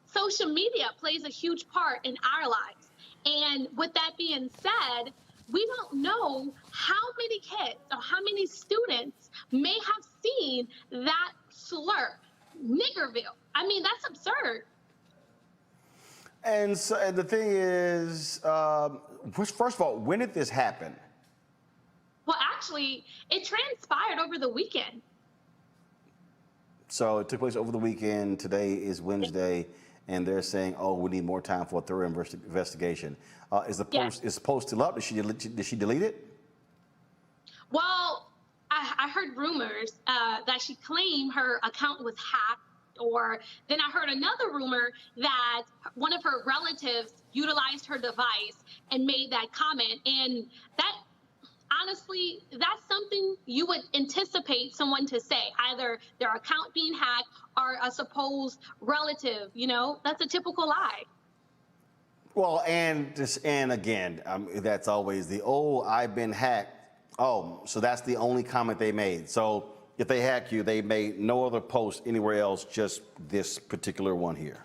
social media plays a huge part in our lives. And with that being said, we don't know how many kids or how many students may have seen that slur, Niggerville. I mean, that's absurd. And the thing is, first of all, when did this happen? Well, actually, it transpired over the weekend. So it took place over the weekend. Today is Wednesday, and they're saying, "Oh, we need more time for a thorough investigation." Is the post still up? Did she delete it? Well, I heard rumors that she claimed her account was hacked. Or then I heard another rumor that one of her relatives utilized her device and made that comment. And that, honestly, that's something you would anticipate someone to say, either their account being hacked or a supposed relative, that's a typical lie. Well, and again, that's always the, "Oh, I've been hacked." Oh, so that's the only comment they made. So if they hack you, they made no other post anywhere else, just this particular one here.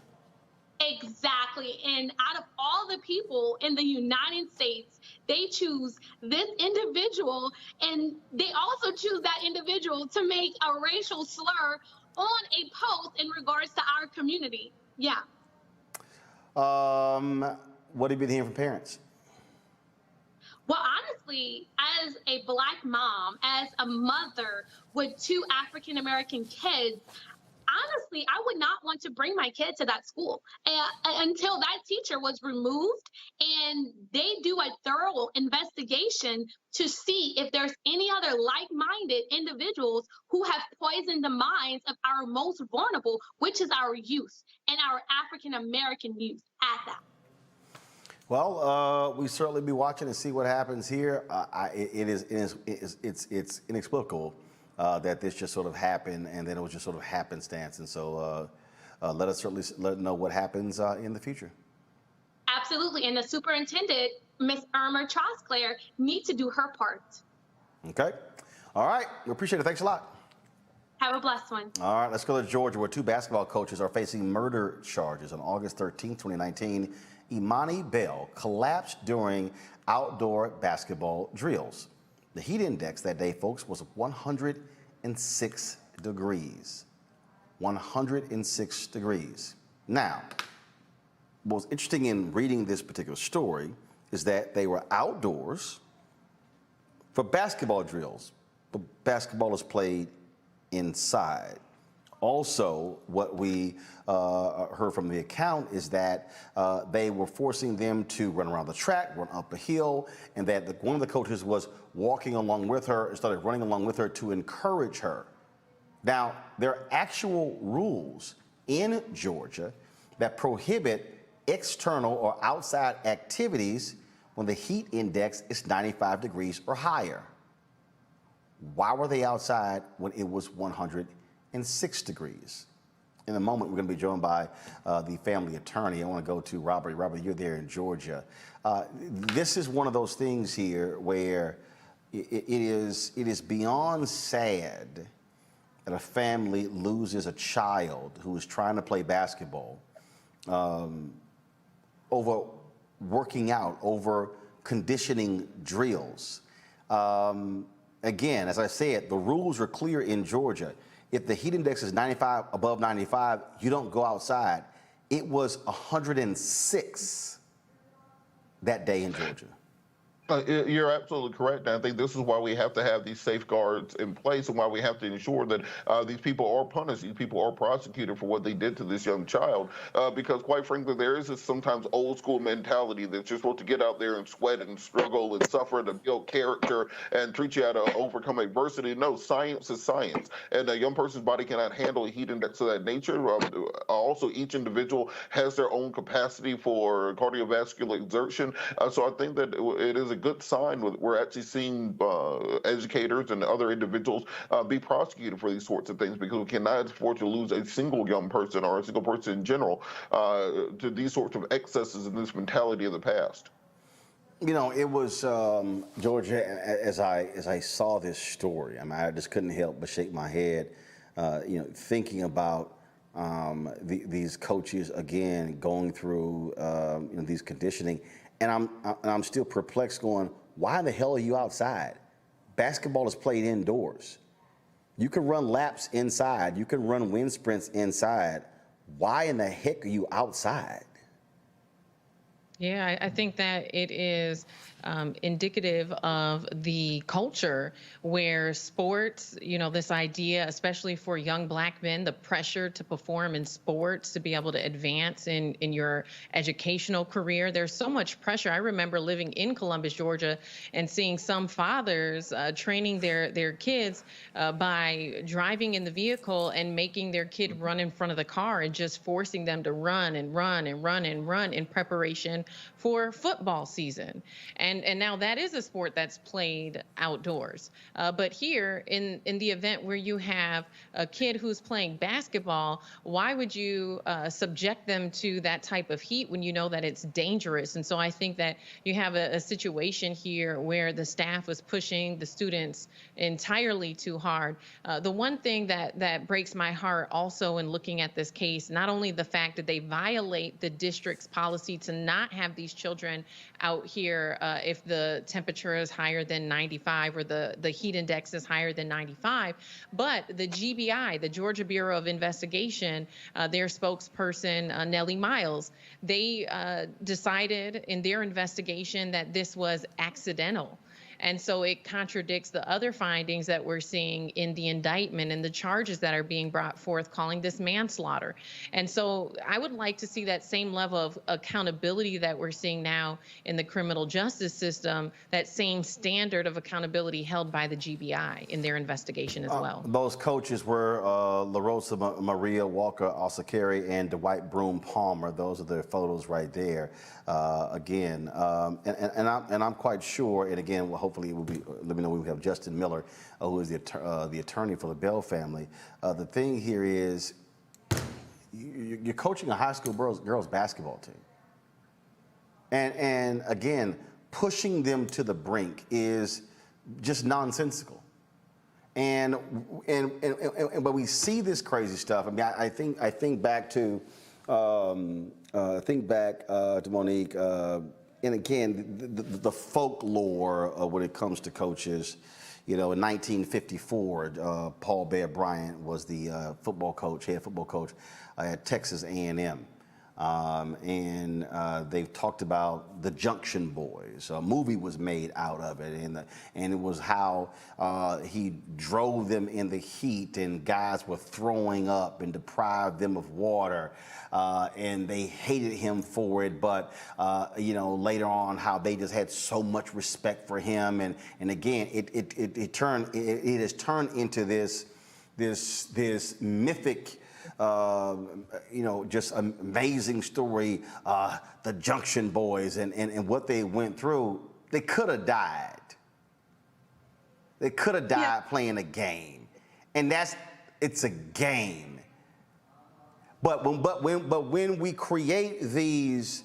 Exactly. And out of all the people in the United States, they choose this individual, and they also choose that individual to make a racial slur on a post in regards to our community. Yeah. What have you been hearing from parents? Well, honestly, as a Black mom, as a mother with two African American kids, honestly, I would not want to bring my kid to that school until that teacher was removed and they do a thorough investigation to see if there's any other like-minded individuals who have poisoned the minds of our most vulnerable, which is our youth and our African American youth at that. Well, we certainly be watching and see what happens here. It's inexplicable that this just sort of happened, and then it was just sort of happenstance. And so, let us certainly know what happens in the future. Absolutely, and the superintendent, Miss Irma Trosclair, needs to do her part. Okay. All right. We appreciate it. Thanks a lot. Have a blessed one. All right. Let's go to Georgia, where two basketball coaches are facing murder charges. On August 13, 2019, Imani Bell collapsed during outdoor basketball drills. The heat index that day, folks, was 106 degrees. 106 degrees. Now, what was interesting in reading this particular story is that they were outdoors for basketball drills, but basketball is played inside. Also, what we heard from the account is that they were forcing them to run around the track, run up a hill, and that one of the coaches was walking along with her and started running along with her to encourage her. Now, there are actual rules in Georgia that prohibit external or outside activities when the heat index is 95 degrees or higher. Why were they outside when it was 106 degrees? In a moment, we're going to be joined by the family attorney. I want to go to Robert. Robert, you're there in Georgia. This is one of those things here where it is beyond sad that a family loses a child who is trying to play basketball over working out, over conditioning drills. Again, as I said, the rules are clear in Georgia. If the heat index is 95, above 95, you don't go outside. It was 106 that day in Georgia. You're absolutely correct. And I think this is why we have to have these safeguards in place and why we have to ensure that these people are punished, these people are prosecuted for what they did to this young child. Because quite frankly, there is this sometimes old school mentality that you're supposed to get out there and sweat and struggle and suffer to build character and treat you how to overcome adversity. No, science is science. And a young person's body cannot handle a heat index of that nature. Also, each individual has their own capacity for cardiovascular exertion. So I think that it is a good sign that we're actually seeing educators and other individuals be prosecuted for these sorts of things, because we cannot afford to lose a single young person or a single person in general to these sorts of excesses in this mentality of the past. You know, it was Georgia. As I saw this story, I mean, I just couldn't help but shake my head. Thinking about these coaches again going through these conditioning. And I'm still perplexed going, why the hell are you outside? Basketball is played indoors. You can run laps inside. You can run wind sprints inside. Why in the heck are you outside? Yeah, I think that it is indicative of the culture where sports, this idea, especially for young Black men, the pressure to perform in sports, to be able to advance in your educational career. There's so much pressure. I remember living in Columbus, Georgia, and seeing some fathers training their kids by driving in the vehicle and making their kid run in front of the car and just forcing them to run and run and run and run in preparation for football season. And now that is a sport that's played outdoors. But here in the event where you have a kid who's playing basketball, why would you subject them to that type of heat when you know that it's dangerous? And so I think that you have a situation here where the staff was pushing the students entirely too hard. The one thing that breaks my heart also in looking at this case, not only the fact that they violate the district's policy to not have these children out here if the temperature is higher than 95 or the heat index is higher than 95. But the GBI, the Georgia Bureau of Investigation, their spokesperson, Nellie Miles, they decided in their investigation that this was accidental. And so it contradicts the other findings that we're seeing in the indictment and the charges that are being brought forth, calling this manslaughter. And so I would like to see that same level of accountability that we're seeing now in the criminal justice system, that same standard of accountability held by the GBI in their investigation as well. Those coaches were La Rosa Maria Walker Osakari and Dwight Broom Palmer. Those are the photos right there. And I'm quite sure, and again, well, hopefully it will be, let me know when we have Justin Miller, who is the attorney for the Bell family. The thing here is you're coaching a high school girls basketball team. And again, pushing them to the brink is just nonsensical. But we see this crazy stuff. I mean, I think back to Monique, and again, the folklore when it comes to coaches. You know, in 1954, Paul Bear Bryant was the head football coach at Texas A&M. They've talked about the Junction Boys. A movie was made out of it, and it was how he drove them in the heat, and guys were throwing up and deprived them of water, and they hated him for it. But later on, how they just had so much respect for him, and again, it has turned into this mythic. Just amazing story, the Junction Boys and what they went through. They could have died. They could have died playing a game, and it's a game. But when we create these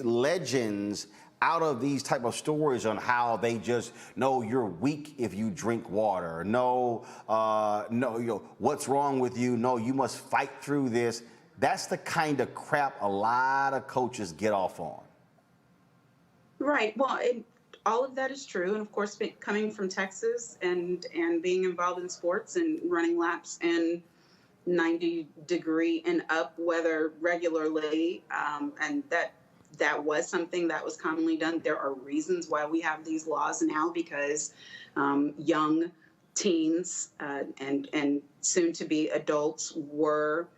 legends out of these type of stories on how they just know you're weak if you drink water. No, what's wrong with you? No, you must fight through this. That's the kind of crap a lot of coaches get off on. Right. Well, all of that is true. And of course, coming from Texas and being involved in sports and running laps in 90-degree and up weather regularly, and that was something that was commonly done. There are reasons why we have these laws now, because young teens and soon-to-be adults were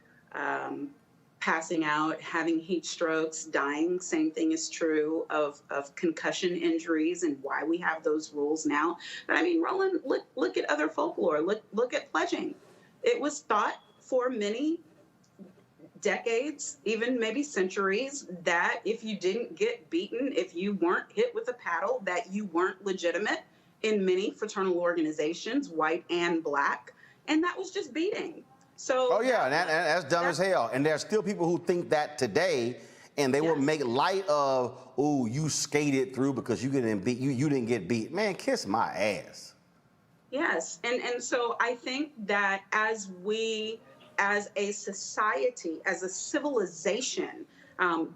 passing out, having heat strokes, dying. Same thing is true of concussion injuries, and why we have those rules now. But I mean, Roland, look at other folklore. Look at pledging. It was thought for many decades, even maybe centuries, that if you didn't get beaten, if you weren't hit with a paddle, that you weren't legitimate in many fraternal organizations, white and black, and that was just beating. So that's dumb as hell. And there are still people who think that today, and they will make light of, oh, you skated through because you didn't get beat. Man, kiss my ass. Yes, and so I think that as a society, as a civilization,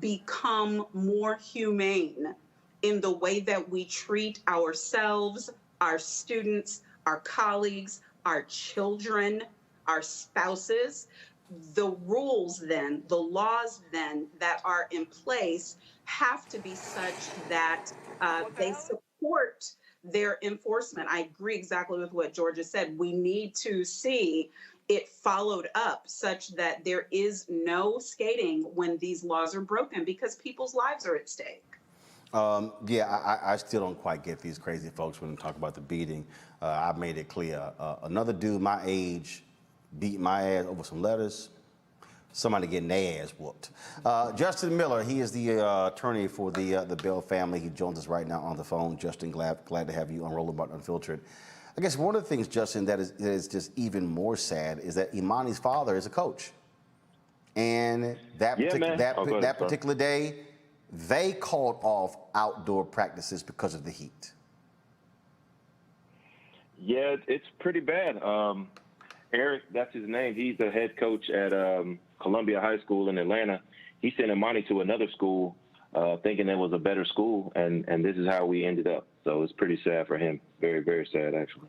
become more humane in the way that we treat ourselves, our students, our colleagues, our children, our spouses, the rules then, the laws then that are in place have to be such that they support their enforcement. I agree exactly with what Georgia said. We need to see it followed up such that there is no skating when these laws are broken, because people's lives are at stake. I still don't quite get these crazy folks when they talk about the beating. I've made it clear. Another dude my age beat my ass over some letters. Somebody getting their ass whooped. Justin Miller, he is the attorney for the Bell family. He joins us right now on the phone. Justin, glad to have you on Roland Martin Unfiltered. I guess one of the things, Justin, that is just even more sad is that Imani's father is a coach. And that particular day, they called off outdoor practices because of the heat. Yeah, it's pretty bad. Eric, that's his name. He's the head coach at Columbia High School in Atlanta. He sent Imani to another school thinking it was a better school, and this is how we ended up. So it's pretty sad for him. Very, very sad, actually.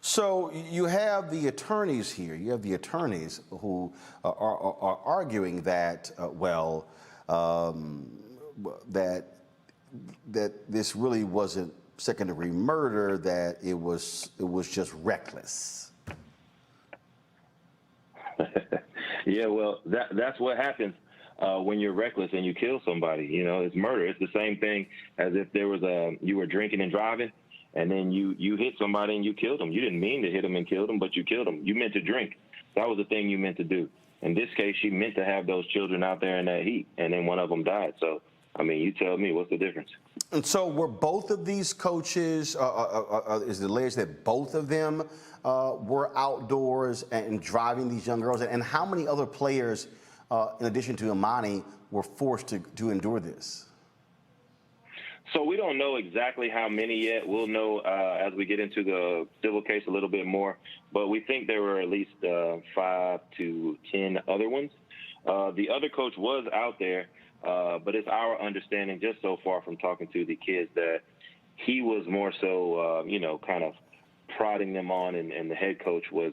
So you have the attorneys here. You have the attorneys who are arguing that, that this really wasn't second-degree murder, that it was just reckless. Yeah, well, that's what happens when you're reckless and you kill somebody. You know, it's murder. It's the same thing as if there was you were drinking and driving, and then you hit somebody and you killed them. You didn't mean to hit them and kill them, but you killed them. You meant to drink. That was the thing you meant to do. In this case, she meant to have those children out there in that heat, and then one of them died. So, I mean, you tell me, what's the difference? And so were both of these coaches, is it alleged that both of them were outdoors and driving these young girls? And how many other players, in addition to Imani, were forced to endure this? So we don't know exactly how many yet. We'll know as we get into the civil case a little bit more. But we think there were at least 5 to 10 other ones. The other coach was out there, but it's our understanding just so far from talking to the kids that he was more so, kind of prodding them on, and the head coach was,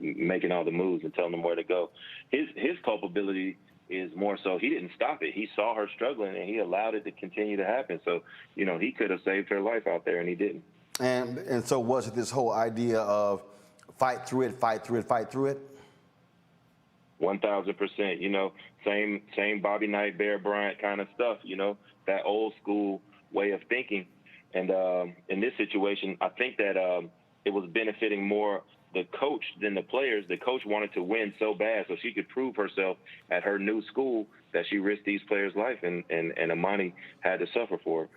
making all the moves and telling them where to go. His culpability is more so he didn't stop it. He saw her struggling, and he allowed it to continue to happen. So, he could have saved her life out there, and he didn't. And so was it this whole idea of fight through it, fight through it, fight through it? 1,000%. Same Bobby Knight, Bear Bryant kind of stuff. That old school way of thinking. And in this situation, I think that it was benefiting more the coach than the players. The coach wanted to win so bad so she could prove herself at her new school that she risked these players' life, and Imani had to suffer for it.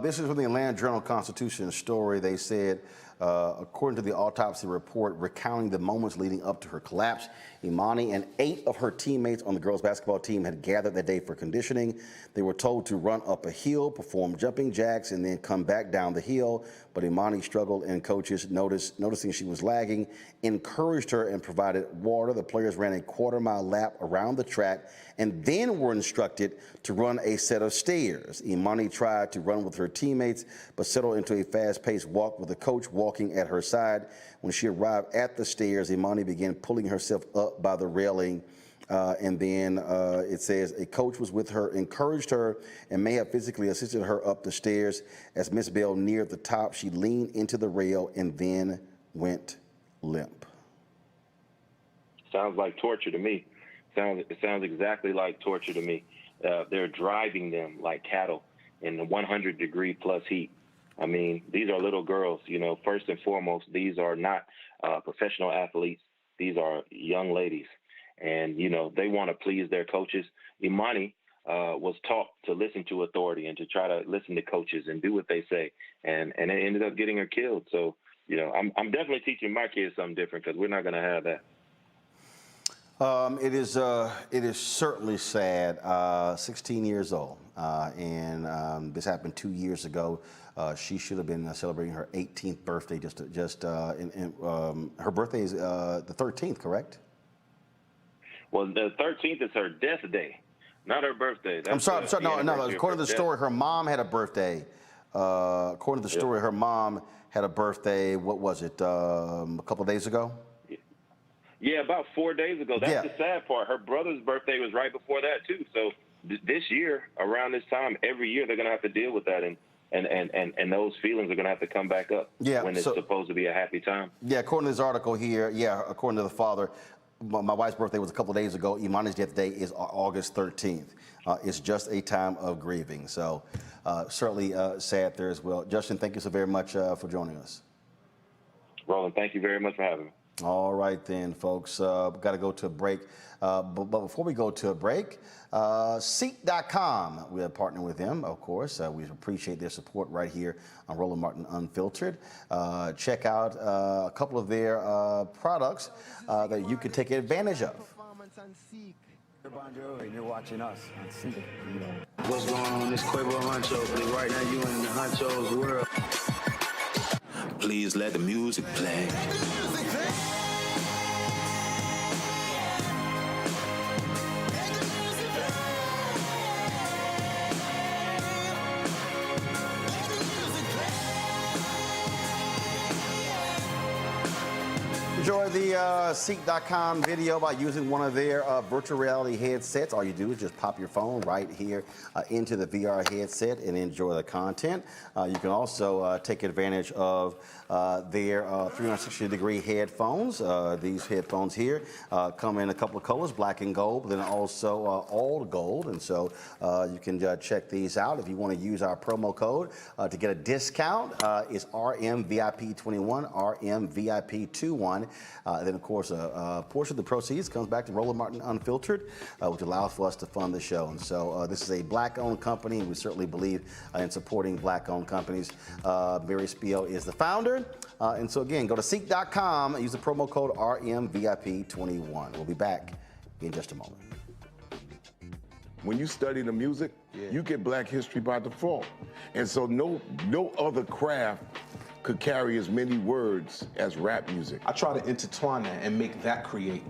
This is from the Atlanta Journal-Constitution story. They said, according to the autopsy report recounting the moments leading up to her collapse, Imani and 8 of her teammates on the girls' basketball team had gathered that day for conditioning. They were told to run up a hill, perform jumping jacks, and then come back down the hill. But Imani struggled, and coaches, noticing she was lagging, encouraged her and provided water. The players ran a quarter-mile lap around the track and then were instructed to run a set of stairs. Imani tried to run with her teammates, but settled into a fast-paced walk with the coach walking at her side. When she arrived at the stairs, Imani began pulling herself up by the railing. And then it says a coach was with her, encouraged her, and may have physically assisted her up the stairs. As Miss Bell neared the top, she leaned into the rail and then went limp. Sounds like torture to me. It sounds exactly like torture to me. They're driving them like cattle in the 100-degree plus heat. I mean, these are little girls. First and foremost, these are not professional athletes. These are young ladies. And, they want to please their coaches. Imani was taught to listen to authority and to try to listen to coaches and do what they say. And it ended up getting her killed. So, I'm definitely teaching my kids something different, because we're not going to have that. It is certainly sad. 16 years old, and this happened 2 years ago. She should have been celebrating her 18th birthday. Her birthday is the 13th, correct? Well, the 13th is her death day, not her birthday. I'm sorry. No. According to the story, her mom had a birthday. According to the story, her mom had a birthday. What was it? A couple of days ago. Yeah, about 4 days ago. That's the sad part. Her brother's birthday was right before that too. So this year, around this time, every year they're gonna have to deal with that, and those feelings are gonna have to come back up when it's supposed to be a happy time. Yeah, according to this article here, according to the father, my wife's birthday was a couple of days ago. Imani's death day is August 13th. It's just a time of grieving. So certainly sad there as well. Justin, thank you so very much for joining us. Roland, thank you very much for having me. All right then, folks. We've got to go to a break. But before we go to a break, Seat.com, we are partnering with them, of course. We appreciate their support right here on Roland Martin Unfiltered. Check out a couple of their products that you can take advantage of. And you're watching us on Seat. What's going on? This Quavo Huncho. Right now you in the Huncho's world. Please let the music play. enjoy the Seek.com video by using one of their virtual reality headsets, all you do is just pop your phone right here into the VR headset and enjoy the content. You can also take advantage of their 360-degree headphones. These headphones here come in a couple of colors, black and gold, but then also all gold. And so you can check these out. If you want to use our promo code to get a discount, it's RMVIP21, RMVIP21. Then, of course, a portion of the proceeds comes back to Roland Martin Unfiltered, which allows for us to fund the show. And so this is a black-owned company, and we certainly believe in supporting black-owned companies. Mary Spiel is the founder. And so, again, go to Seek.com and use the promo code RMVIP21. We'll be back in just a moment. When you study the music, you get Black history by default. And so no other craft could carry as many words as rap music. I try to intertwine that and make that create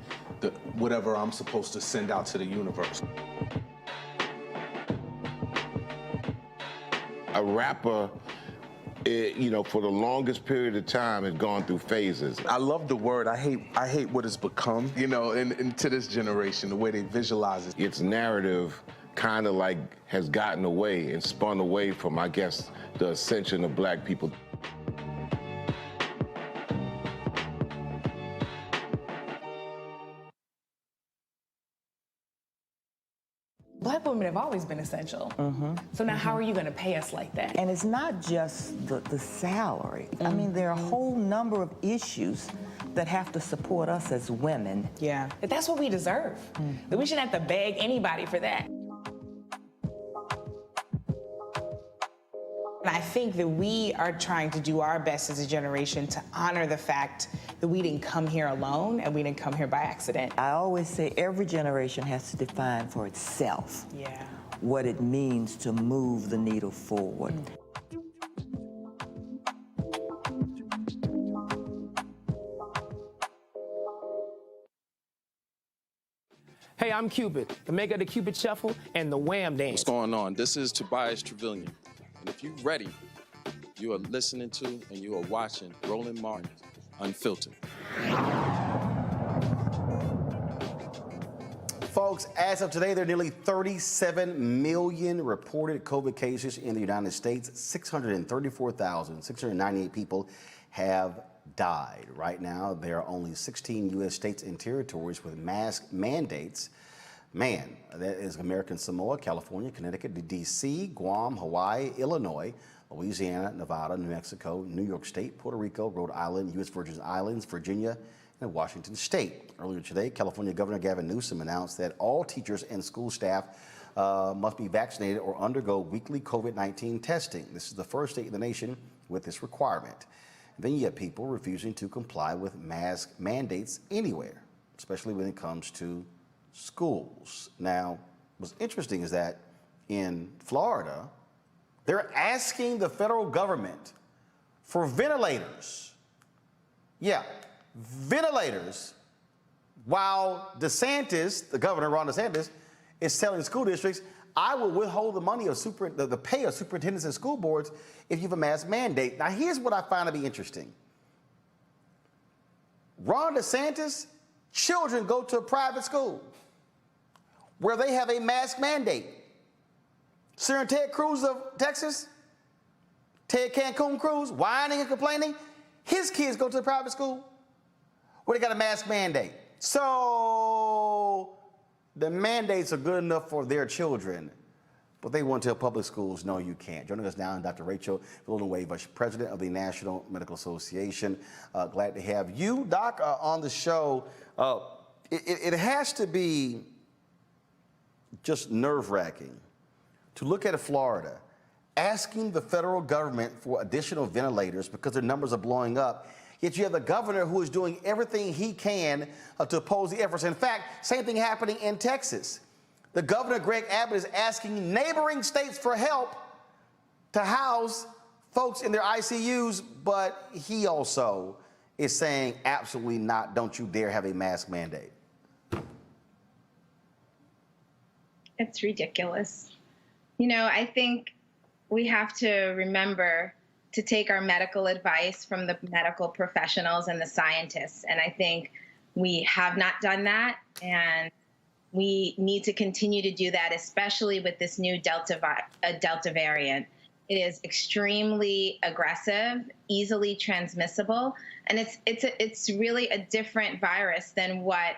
whatever I'm supposed to send out to the universe. A rapper, for the longest period of time has gone through phases. I love the word. I hate what it's become, and to this generation, the way they visualize it. Its narrative kind of like has gotten away and spun away from, I guess, the ascension of Black people. Black women have always been essential. So now how are you going to pay us like that? And it's not just the salary. I mean, there are a whole number of issues that have to support us as women. Yeah. But that's what we deserve. That we shouldn't have to beg anybody for that. And I think that we are trying to do our best as a generation to honor the fact that we didn't come here alone and we didn't come here by accident. I always say every generation has to define for itself what it means to move the needle forward. Hey, I'm Cupid, the maker of the Cupid Shuffle and the Wham Dance. What's going on? This is Tobias Trevelyan. And if you're ready, you are listening to and you are watching Roland Martin Unfiltered. Folks, as of today, there are nearly 37 million reported COVID cases in the United States. 634,698 people have died. Right now, there are only 16 U.S. states and territories with mask mandates. Man, that is American Samoa, California, Connecticut, D.C., Guam, Hawaii, Illinois, Louisiana, Nevada, New Mexico, New York State, Puerto Rico, Rhode Island, U.S. Virgin Islands, Virginia, and Washington State. Earlier today, California Governor Gavin Newsom announced that all teachers and school staff must be vaccinated or undergo weekly COVID-19 testing. This is the first state in the nation with this requirement. And then you have people refusing to comply with mask mandates anywhere, especially when it comes to schools. Now, what's interesting is that in Florida, they're asking the federal government for ventilators. Yeah, ventilators, while DeSantis, the governor, Ron DeSantis, is telling school districts, I will withhold the money of the pay of superintendents and school boards if you have a mask mandate. Now, here's what I find to be interesting. Ron DeSantis, children go to a private school where they have a mask mandate. Senator Ted Cruz of Texas, Ted Cancun Cruz, whining and complaining, his kids go to the private school where they got a mask mandate. So the mandates are good enough for their children, but they want to tell public schools, no, you can't. Joining us now, Dr. Rachel Villanueva, Vice President of the National Medical Association. Glad to have you, Doc, on the show. It has to be just nerve-wracking to look at Florida asking the federal government for additional ventilators because their numbers are blowing up. Yet you have the governor who is doing everything he can to oppose the efforts. In fact, same thing happening in Texas. The governor, Greg Abbott, is asking neighboring states for help to house folks in their ICUs, but he also is saying absolutely not, don't you dare have a mask mandate. It's ridiculous. I think we have to remember to take our medical advice from the medical professionals and the scientists. And I think we have not done that. And we need to continue to do that, especially with this new Delta variant. It is extremely aggressive, easily transmissible, and it's really a different virus than what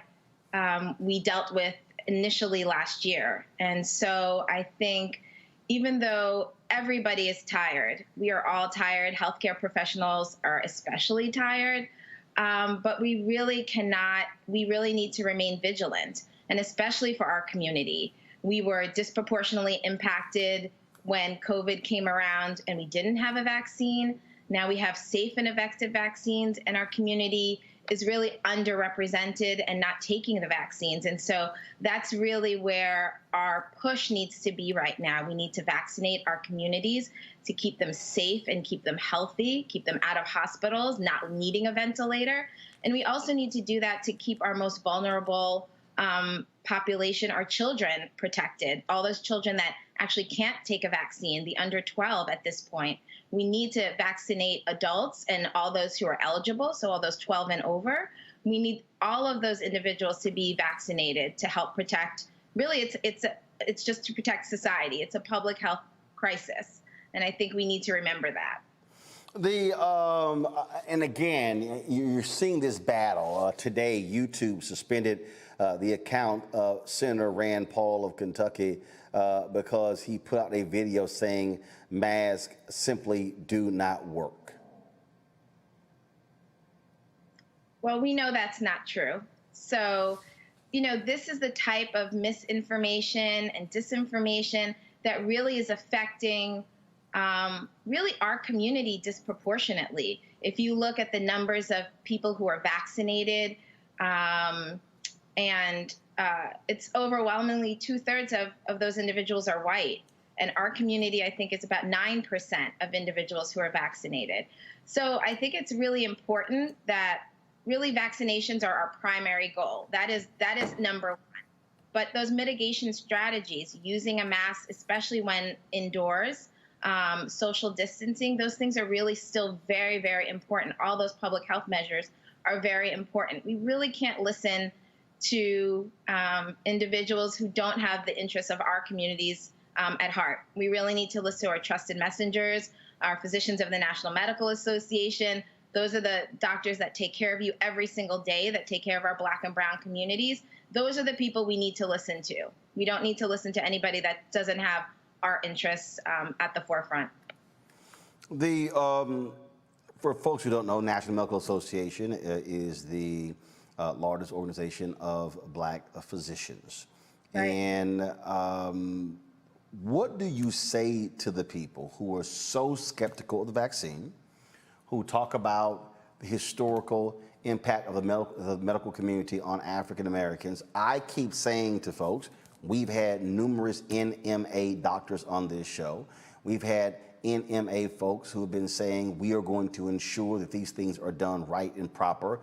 we dealt with initially last year. And so I think even though everybody is tired, we are all tired, healthcare professionals are especially tired, but we really need to remain vigilant, and especially for our community. We were disproportionately impacted when COVID came around and we didn't have a vaccine. Now we have safe and effective vaccines, and our community is really underrepresented and not taking the vaccines. And so that's really where our push needs to be right now. We need to vaccinate our communities to keep them safe and keep them healthy, keep them out of hospitals, not needing a ventilator. And we also need to do that to keep our most vulnerable population, our children, protected. All those children that actually can't take a vaccine, the under 12 at this point. We need to vaccinate adults and all those who are eligible, so all those 12 and over. We need all of those individuals to be vaccinated to help protect. Really, it's just to protect society. It's a public health crisis, and I think we need to remember that. And again, you're seeing this battle. Today, YouTube suspended the account of Senator Rand Paul of Kentucky because he put out a video saying masks simply do not work. Well, we know that's not true. So, this is the type of misinformation and disinformation that really is affecting really our community disproportionately. If you look at the numbers of people who are vaccinated, it's overwhelmingly 2/3 of those individuals are white. And our community, I think, is about 9% of individuals who are vaccinated. So I think it's really important that really vaccinations are our primary goal. That is number one. But those mitigation strategies, using a mask, especially when indoors, social distancing, those things are really still very, very important. All those public health measures are very important. We really can't listen to individuals who don't have the interests of our communities at heart. We really need to listen to our trusted messengers, our physicians of the National Medical Association. Those are the doctors that take care of you every single day, that take care of our Black and brown communities. Those are the people we need to listen to. We don't need to listen to anybody that doesn't have our interests at the forefront. For folks who don't know, National Medical Association is the largest organization of Black physicians. Right. And what do you say to the people who are so skeptical of the vaccine, who talk about the historical impact of the medical community on African Americans? I keep saying to folks, we've had numerous NMA doctors on this show. We've had NMA folks who have been saying we are going to ensure that these things are done right and proper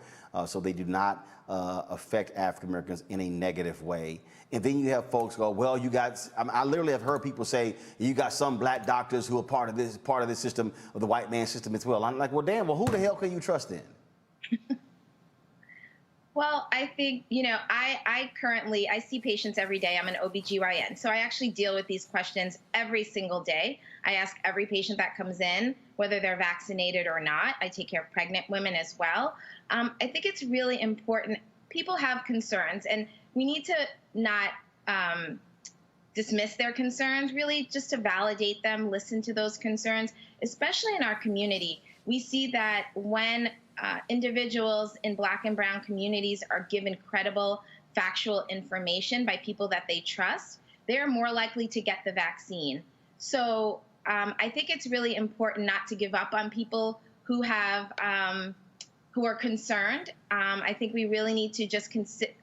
so they do not affect African Americans in a negative way. And then you have folks go, well, I literally have heard people say, you got some Black doctors who are part of this system, of the white man system as well. I'm like, well, damn, who the hell can you trust then? Well, I think, I see patients every day. I'm an OBGYN. So I actually deal with these questions every single day. I ask every patient that comes in, whether they're vaccinated or not. I take care of pregnant women as well. I think it's really important. People have concerns, and we need to not dismiss their concerns, really just to validate them, listen to those concerns, especially in our community. We see that when individuals in Black and brown communities are given credible, factual information by people that they trust, they're more likely to get the vaccine. So I think it's really important not to give up on people who have who are concerned. I think we really need to just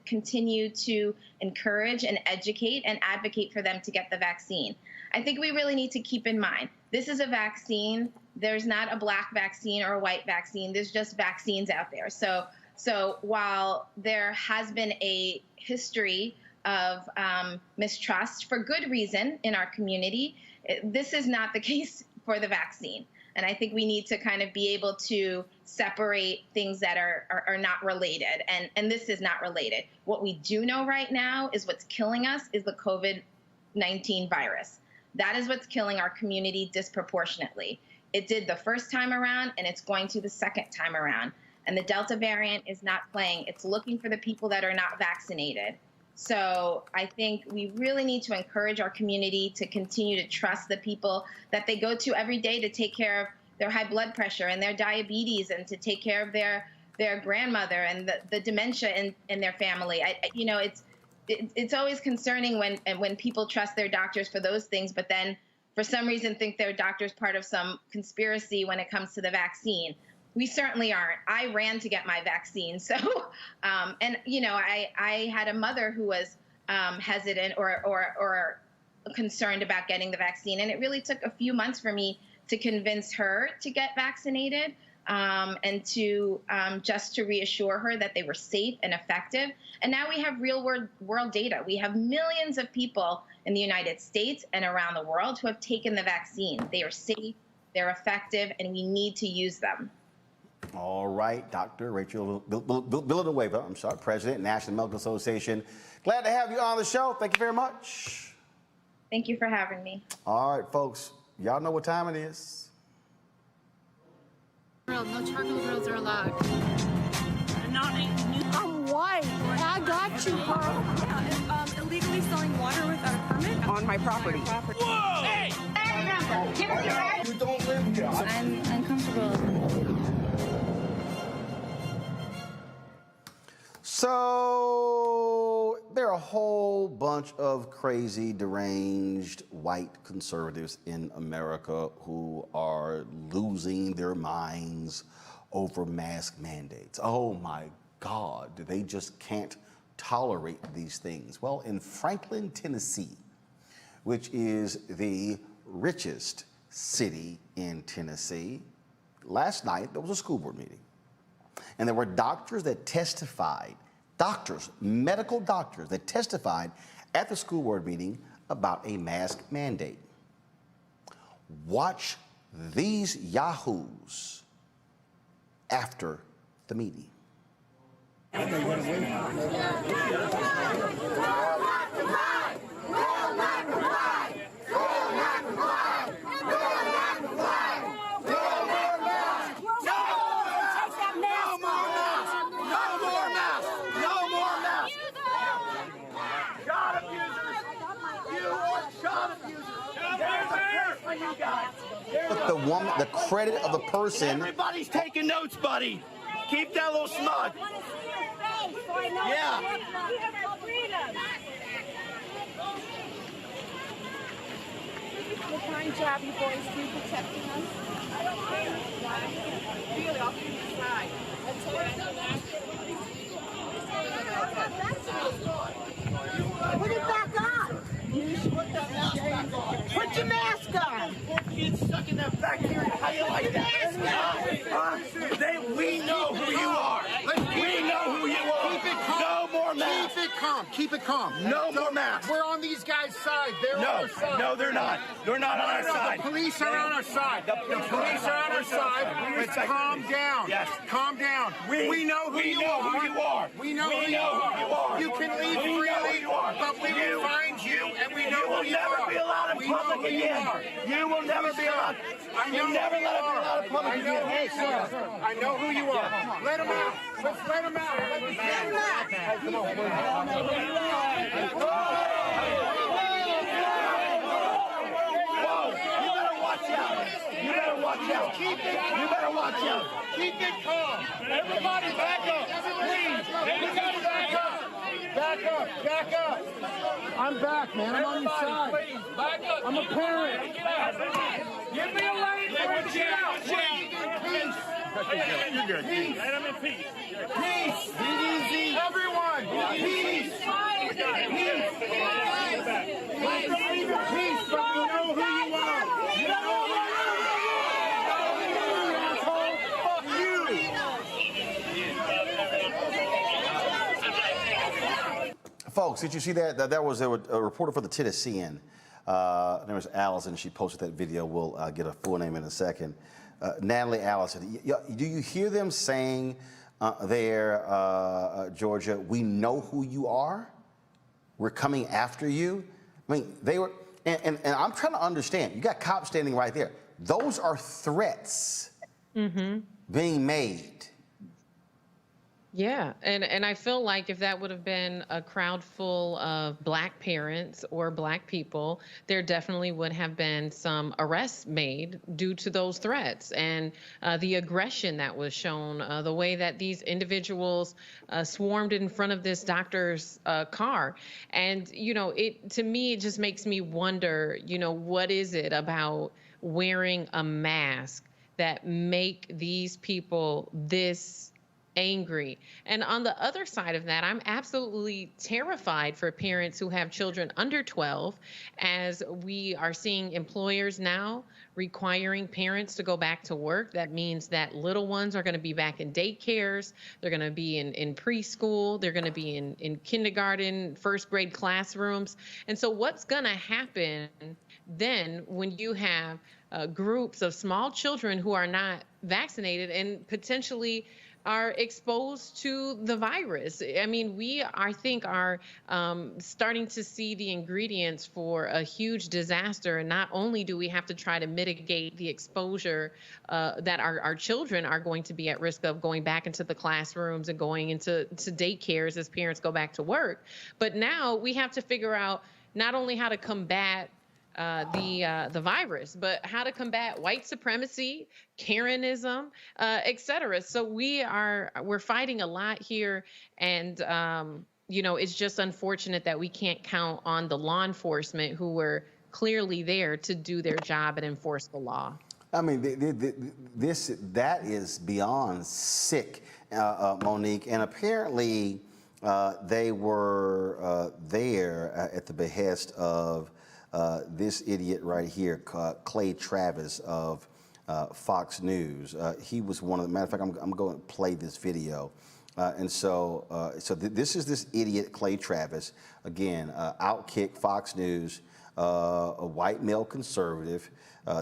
continue to encourage and educate and advocate for them to get the vaccine. I think we really need to keep in mind, this is a vaccine. There's not a Black vaccine or a white vaccine. There's just vaccines out there. So while there has been a history of mistrust for good reason in our community, this is not the case for the vaccine. And I think we need to kind of be able to separate things that are not related. And this is not related. What we do know right now is what's killing us is the COVID-19 virus. That is what's killing our community disproportionately. It did the first time around, and it's going to the second time around. And the Delta variant is not playing. It's looking for the people that are not vaccinated. So I think we really need to encourage our community to continue to trust the people that they go to every day to take care of their high blood pressure and their diabetes, and to take care of their grandmother and the dementia in their family. You know, it's always concerning when people trust their doctors for those things, but then for some reason think their doctor's part of some conspiracy when it comes to the vaccine. We certainly aren't. I ran to get my vaccine. So, and you know, I had a mother who was hesitant or concerned about getting the vaccine. And it really took a few months for me to convince her to get vaccinated, and to just to reassure her that they were safe and effective. And now we have real world data. We have millions of people in the United States and around the world who have taken the vaccine. They are safe, they're effective, and we need to use them. All right, Dr. Rachel Villanueva, President, National Medical Association. Glad to have you on the show. Thank you very much. Thank you for having me. All right, folks, y'all know what time it is. No charcoal grills are allowed. I'm white. I got you, Pearl. Yeah, illegally selling water without a permit On my property. Whoa! Hey! You don't live here. I'm uncomfortable. So there are a whole bunch of crazy, deranged white conservatives in America who are losing their minds over mask mandates. Oh my God, they just can't tolerate these things. Well, in Franklin, Tennessee, which is the richest city in Tennessee, last night there was a school board meeting. And there were doctors that testified, medical doctors that testified at the school board meeting about a mask mandate. Watch these yahoos after the meeting. But the woman, the credit of the person. Everybody's taking notes, buddy. Keep that little smug. Yeah. The fine job you boys do protecting us. Really, I'll give you a side. Put it back on. Put your mask on. Kids stuck in that bacteria. How you like that? We know who you are. We know who you are. Keep it calm. No more masks. Keep it calm. Keep it calm. No more masks. We're on these guys' side. They're on our side. No, they're not. They're not on our side. The police are on our side. The police are on our side. Let's calm down. Yes. Calm down. We know who you are. We know who you are. You can leave freely, but we will find you, and we know who you are. You'll never be allowed in public again. You will never be allowed. You never let him be allowed in public again. Hey, sir. I know who you are. Let him out. Let's let him out. Let him out. You better watch out. You better watch out. Keep it calm. Everybody back up. Please. Everybody back up. Back up. Back up. I'm back, man. I'm on your side. Please, back up. I'm a parent. Give me a lane. Let him out. Peace. You're good. Peace. Let him in peace. Peace. Be easy. Everyone. Peace. Peace. Peace. But we know who you are. You know who you are. Folks, did you see that? That was a reporter for the Tennessean. Her name was Allison. She posted that video. We'll get a full name in a second. Natalie Allison, do you hear them saying there, Georgia, we know who you are? We're coming after you? I mean, they were, and I'm trying to understand. You got cops standing right there. Those are threats being made. Yeah, and I feel like if that would have been a crowd full of Black parents or Black people, there definitely would have been some arrests made due to those threats and the aggression that was shown, the way that these individuals swarmed in front of this doctor's car. And, you know, to me, it just makes me wonder, you know, what is it about wearing a mask that make these people this angry? And on the other side of that, I'm absolutely terrified for parents who have children under 12, as we are seeing employers now requiring parents to go back to work. That means that little ones are going to be back in daycares. They're going to be in preschool. They're going to be in kindergarten, first grade classrooms. And so what's going to happen then when you have groups of small children who are not vaccinated and potentially are exposed to the virus? I mean, I think, are starting to see the ingredients for a huge disaster. And not only do we have to try to mitigate the exposure that our children are going to be at risk of going back into the classrooms and going into daycares as parents go back to work, but now we have to figure out not only how to combat the virus, but how to combat white supremacy, Karenism, et cetera. So we're fighting a lot here, and you know, it's just unfortunate that we can't count on the law enforcement who were clearly there to do their job and enforce the law. I mean, that is beyond sick, Monique, and apparently they were there at the behest of this idiot right here, Clay Travis of Fox News. He was one of the, matter of fact, I'm going to play this video. This is this idiot, Clay Travis, again, Outkick, Fox News, a white male conservative.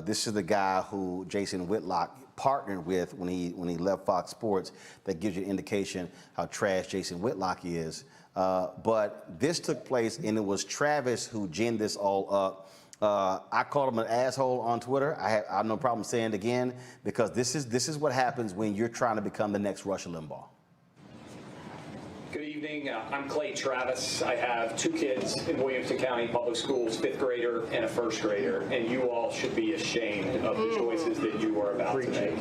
This is the guy who Jason Whitlock partnered with when he left Fox Sports. That gives you an indication how trash Jason Whitlock is. But this took place, and it was Travis who ginned this all up. I called him an asshole on Twitter. I have no problem saying it again, because this is what happens when you're trying to become the next Rush Limbaugh. Good evening. I'm Clay Travis. I have 2 kids in Williamson County Public Schools, 5th grader and a 1st grader, and you all should be ashamed of the choices that you are about to make.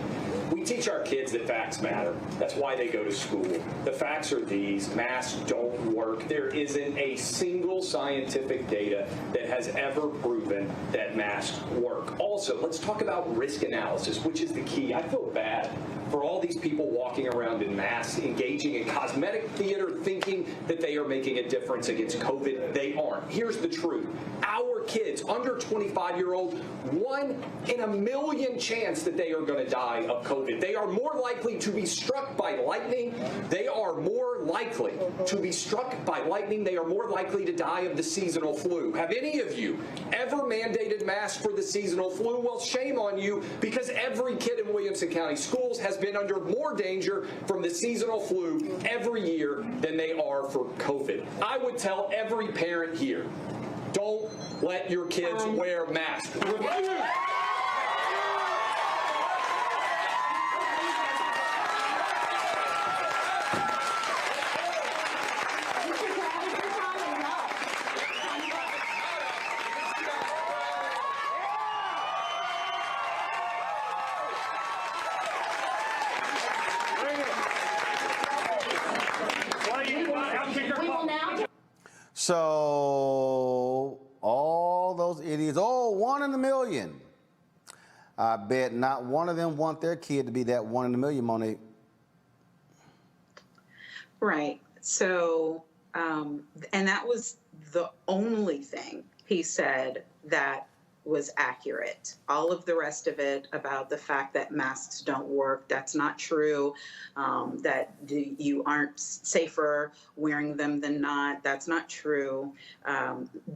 We teach our kids that facts matter. That's why they go to school. The facts are these: masks don't work. There isn't a single scientific data that has ever proven that masks work. Also, let's talk about risk analysis, which is the key. I feel bad for all these people walking around in masks, engaging in cosmetic theater, thinking that they are making a difference against COVID. They aren't. Here's the truth. Our kids, under 25-year-old, 1 in a million chance that they are going to die of COVID. They are more likely to be struck by lightning. They are more likely to be struck by lightning. They are more likely to die of the seasonal flu. Have any of you ever mandated masks for the seasonal flu? Well, shame on you, because every kid in Williamson County schools has been under more danger from the seasonal flu every year than they are for COVID. I would tell every parent here, don't let your kids wear masks. So all those idiots, 1 in a million. I bet not one of them want their kid to be that 1 in a million, Monique. Right. So, and that was the only thing he said that was accurate. All of the rest of it about the fact that masks don't work, that's not true. That you aren't safer wearing them than not, that's not true.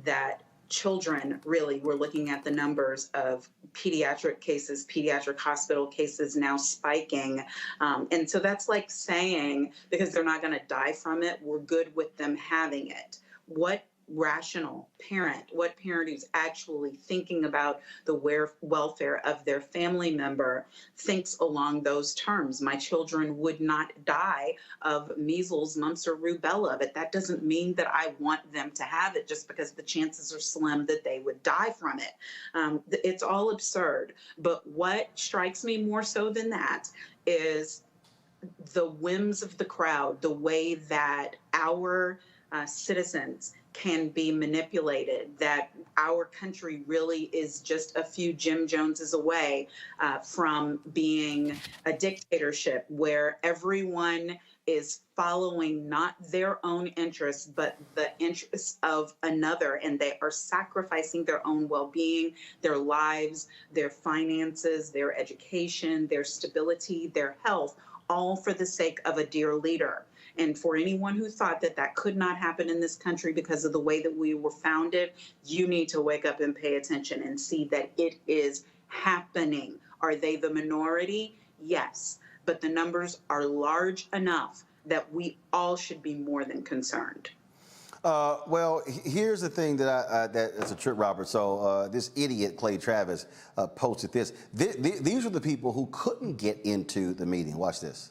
That children, really, we're looking at the numbers of pediatric cases, pediatric hospital cases now spiking. And so that's like saying, because they're not going to die from it, we're good with them having it. What rational parent, what parent who's actually thinking about the welfare of their family member thinks along those terms? My children would not die of measles, mumps, or rubella, but that doesn't mean that I want them to have it just because the chances are slim that they would die from it. It's all absurd. But what strikes me more so than that is the whims of the crowd, the way that our citizens can be manipulated, that our country really is just a few Jim Joneses away from being a dictatorship where everyone is following not their own interests, but the interests of another, and they are sacrificing their own well-being, their lives, their finances, their education, their stability, their health, all for the sake of a dear leader. And for anyone who thought that that could not happen in this country because of the way that we were founded, you need to wake up and pay attention and see that it is happening. Are they the minority? Yes. But the numbers are large enough that we all should be more than concerned. Well, here's the thing that's a trip, Robert. So this idiot, Clay Travis, posted this. These are the people who couldn't get into the meeting. Watch this.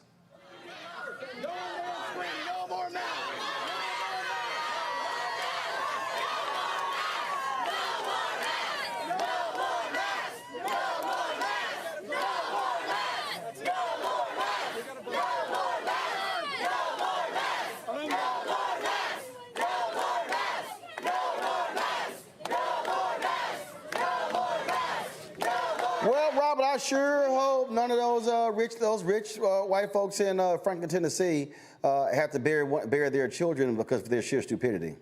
Well, Robert, I sure hope none of those rich white folks in Franklin, Tennessee, have to bury their children because of their sheer stupidity.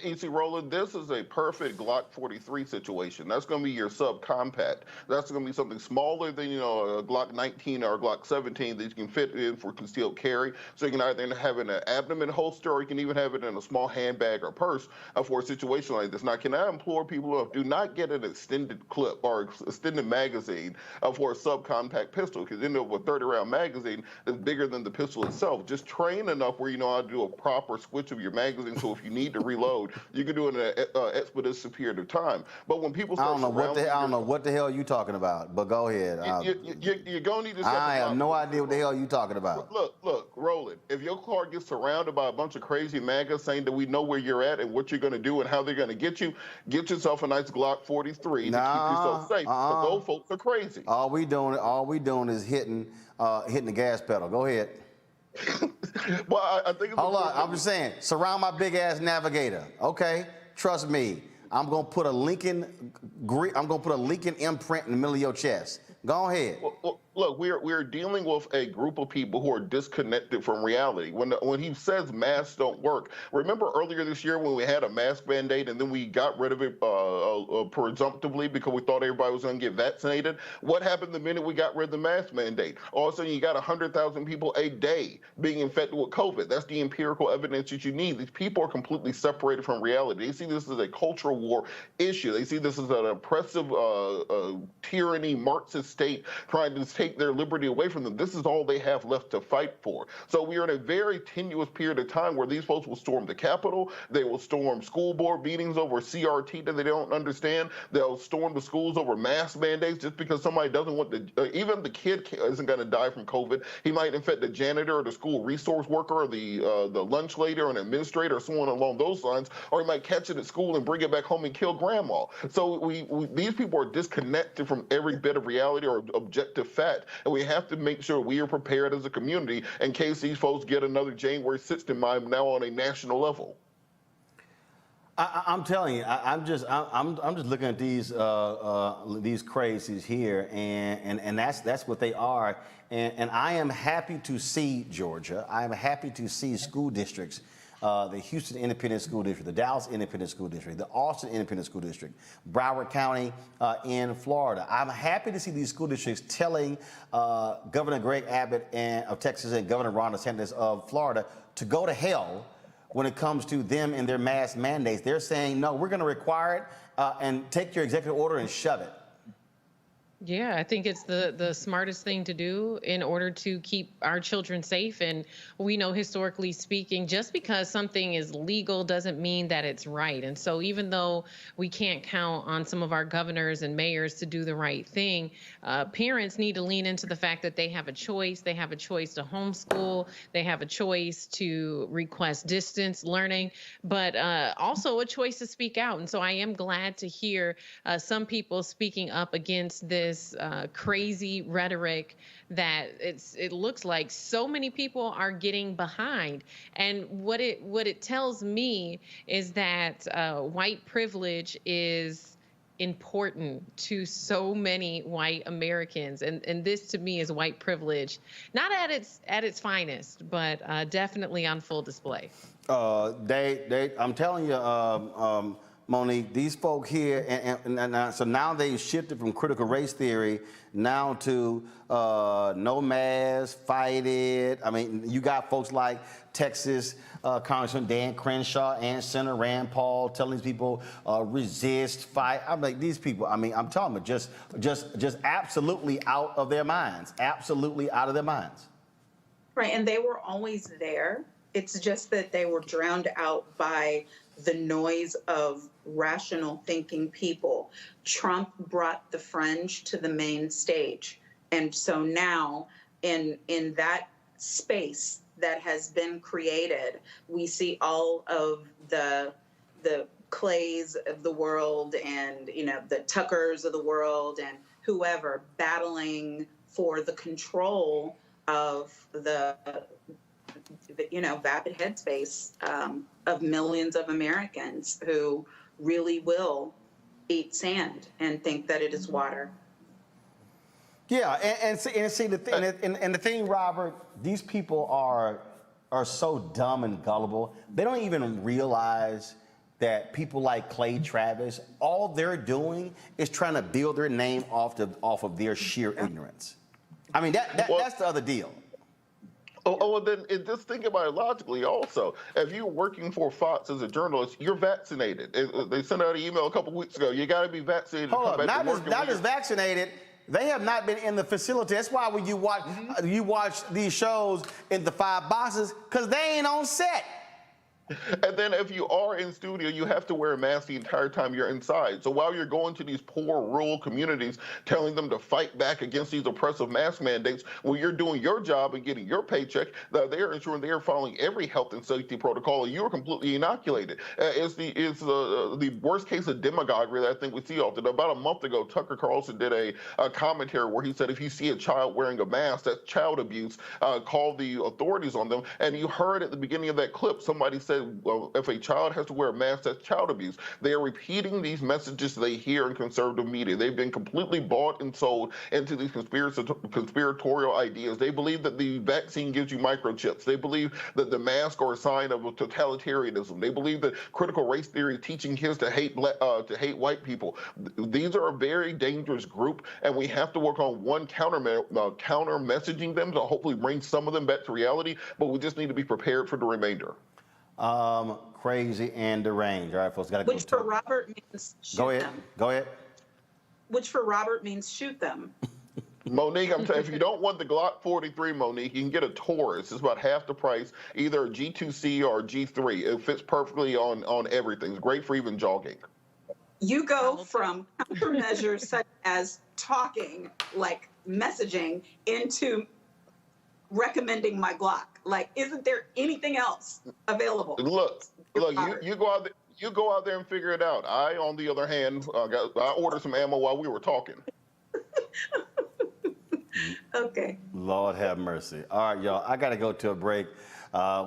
You see, Roland, this is a perfect Glock 43 situation. That's going to be your subcompact. That's going to be something smaller than, a Glock 19 or a Glock 17 that you can fit in for concealed carry. So you can either have it in an abdomen holster or you can even have it in a small handbag or purse for a situation like this. Now, can I implore people to do not get an extended clip or extended magazine for a subcompact pistol, because with a 30-round magazine that's bigger than the pistol itself. Just train enough where you know how to do a proper switch of your magazine, so if you need to reload, you can do it in an expeditious period of time. But when people start I don't know what the hell you talking about, but go ahead. You're going to need to I have no idea what the hell you talking about. Look, Roland, if your car gets surrounded by a bunch of crazy MAGAs saying that we know where you're at and what you're going to do and how they're going to get you, get yourself a nice Glock 43 to keep yourself safe. But those folks are crazy. All we doing is hitting the gas pedal. Go ahead. Well, I think it's hold on. I'm just saying, surround my big ass Navigator. Okay, trust me. I'm gonna put a Lincoln imprint in the middle of your chest. Go ahead. Well, look, we're dealing with a group of people who are disconnected from reality. When he says masks don't work, remember earlier this year when we had a mask mandate and then we got rid of it presumptively because we thought everybody was going to get vaccinated? What happened the minute we got rid of the mask mandate? All of a sudden, you got 100,000 people a day being infected with COVID. That's the empirical evidence that you need. These people are completely separated from reality. They see this as a cultural war issue. They see this as an oppressive tyranny, Marxist state trying to take their liberty away from them. This is all they have left to fight for. So we are in a very tenuous period of time where these folks will storm the Capitol. They will storm school board meetings over CRT that they don't understand. They'll storm the schools over mask mandates just because somebody doesn't want even the kid isn't going to die from COVID. He might infect the janitor or the school resource worker or the lunch lady or an administrator or someone along those lines, or he might catch it at school and bring it back home and kill grandma. So these people are disconnected from every bit of reality or objective fact, and we have to make sure we are prepared as a community in case these folks get another January 6th in mind now on a national level. I'm telling you, I'm just looking at these crazies here, and that's what they are, and I am happy to see Georgia. I am happy to see school districts. The Houston Independent School District, the Dallas Independent School District, the Austin Independent School District, Broward County in Florida. I'm happy to see these school districts telling Governor Greg Abbott of Texas and Governor Ron DeSantis of Florida to go to hell when it comes to them and their mask mandates. They're saying, no, we're going to require it and take your executive order and shove it. Yeah, I think it's the smartest thing to do in order to keep our children safe. And we know, historically speaking, just because something is legal doesn't mean that it's right. And so even though we can't count on some of our governors and mayors to do the right thing, parents need to lean into the fact that they have a choice. They have a choice to homeschool. They have a choice to request distance learning, but also a choice to speak out. And so I am glad to hear some people speaking up against this crazy rhetoric that it looks like so many people are getting behind. And what it tells me is that white privilege is important to so many white Americans, and this to me is white privilege, not at its finest, but definitely on full display. I'm telling you, Monique, these folk here, and so now they've shifted from critical race theory now to no mask, fight it. I mean, you got folks like Texas Congressman Dan Crenshaw and Senator Rand Paul telling these people resist, fight. I'm like, these people, I mean, I'm telling them, just absolutely out of their minds, absolutely out of their minds. Right, and they were always there. It's just that they were drowned out by the noise of rational thinking people. Trump brought the fringe to the main stage. And so now in that space that has been created, we see all of the Clays of the world and, you know, the Tuckers of the world and whoever battling for the control of the vapid headspace of millions of Americans who really will eat sand and think that it is water. Yeah, and see the thing, Robert, these people are so dumb and gullible. They don't even realize that people like Clay Travis, all they're doing is trying to build their name off of their sheer ignorance. I mean, that's the other deal. Well, then just think about it logically also. If you're working for Fox as a journalist, you're vaccinated. They sent out an email a couple weeks ago. You got to be vaccinated to come back to work. Not just vaccinated. They have not been in the facility. That's why when you watch these shows in the 5 boxes, because they ain't on set. And then if you are in studio, you have to wear a mask the entire time you're inside. So while you're going to these poor rural communities, telling them to fight back against these oppressive mask mandates, when you're doing your job and getting your paycheck, they're ensuring they're following every health and safety protocol, and you're completely inoculated. It's the worst case of demagoguery that I think we see often. About a month ago, Tucker Carlson did a commentary where he said if you see a child wearing a mask, that's child abuse. Call the authorities on them. And you heard at the beginning of that clip, somebody said, well, if a child has to wear a mask, that's child abuse. They are repeating these messages they hear in conservative media. They've been completely bought and sold into these conspiratorial ideas. They believe that the vaccine gives you microchips. They believe that the mask are a sign of totalitarianism. They belleve that critical race theory is teaching kids to hate white people. These are a very dangerous group, and we have to work on counter messaging them to hopefully bring some of them back to reality, but we just need to be prepared for the remainder. Crazy and deranged. All right, folks, got to go. Which for Robert means shoot them. Go ahead. Which for Robert means shoot them. Monique, I'm telling you, if you don't want the Glock 43, Monique, you can get a Taurus. It's about half the price, either a G2C or a G3. It fits perfectly on everything. It's great for even jogging. You go from countermeasures such as talking, like messaging, into recommending my Glock. Like, isn't there anything else available? Look, you go out there. You go out there and figure it out. I, on the other hand, I ordered some ammo while we were talking. Okay. Lord have mercy. All right, y'all. I got to go to a break.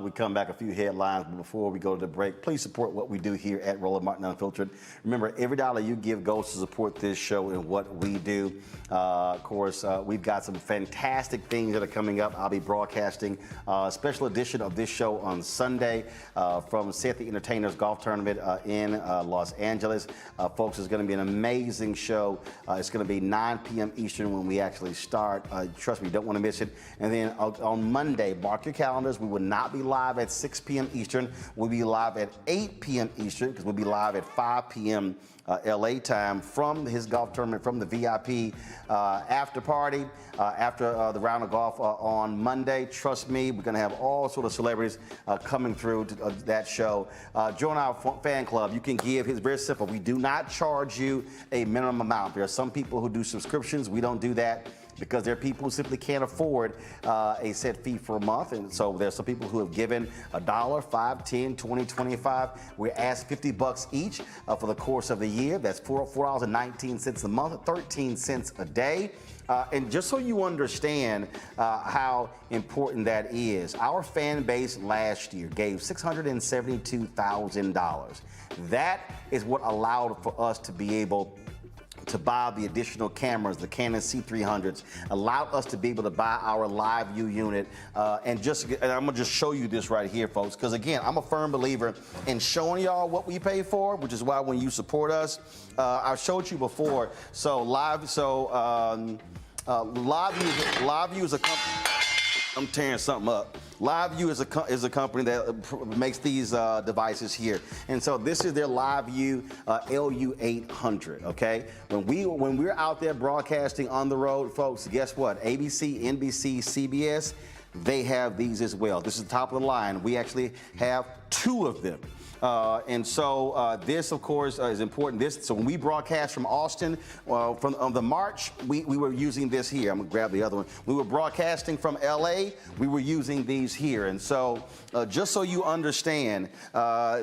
We come back, a few headlines, but before we go to the break, please support what we do here at Roland Martin Unfiltered. Remember, every dollar you give goes to support this show and what we do. Of course, we've got some fantastic things that are coming up. I'll be broadcasting a special edition of this show on Sunday from Seth the Entertainer's golf tournament in Los Angeles. Folks, it's going to be an amazing show. It's going to be 9 p.m. Eastern when we actually start. trust me, you don't want to miss it. And then on Monday, mark your calendars. We will not be live at 6 p.m. Eastern. We'll be live at 8 p.m. Eastern because we'll be live at 5 p.m. LA time from his golf tournament, from the VIP after party, after the round of golf on Monday. Trust me, we're going to have all sort of celebrities coming through to that show. Join our fan club. You can give. It's very simple. We do not charge you a minimum amount. There are some people who do subscriptions. We don't do that, because there are people who simply can't afford a set fee for a month. And so there's some people who have given $1, $5, $10, $20, $25. We ask $50 each for the course of the year. That's $4.19 a month, 13 cents a day. And just so you understand how important that is, our fan base last year gave $672,000. That is what allowed for us to be able to buy the additional cameras, the Canon C300s, allowed us to be able to buy our live view unit. And I'm gonna just show you this right here, folks, because again, I'm a firm believer in showing y'all what we pay for, which is why when you support us, I've showed you before. So live view is a company. I'm tearing something up. LiveView is a company that makes these devices here, and so this is their LiveView LU800. Okay, when we're out there broadcasting on the road, folks, guess what? ABC, NBC, CBS, they have these as well. This is the top of the line. We actually have 2 of them. And so this, of course, is important. So when we broadcast from Austin, from the March, we were using this here. I'm gonna grab the other one. We were broadcasting from LA, we were using these here. And so just so you understand,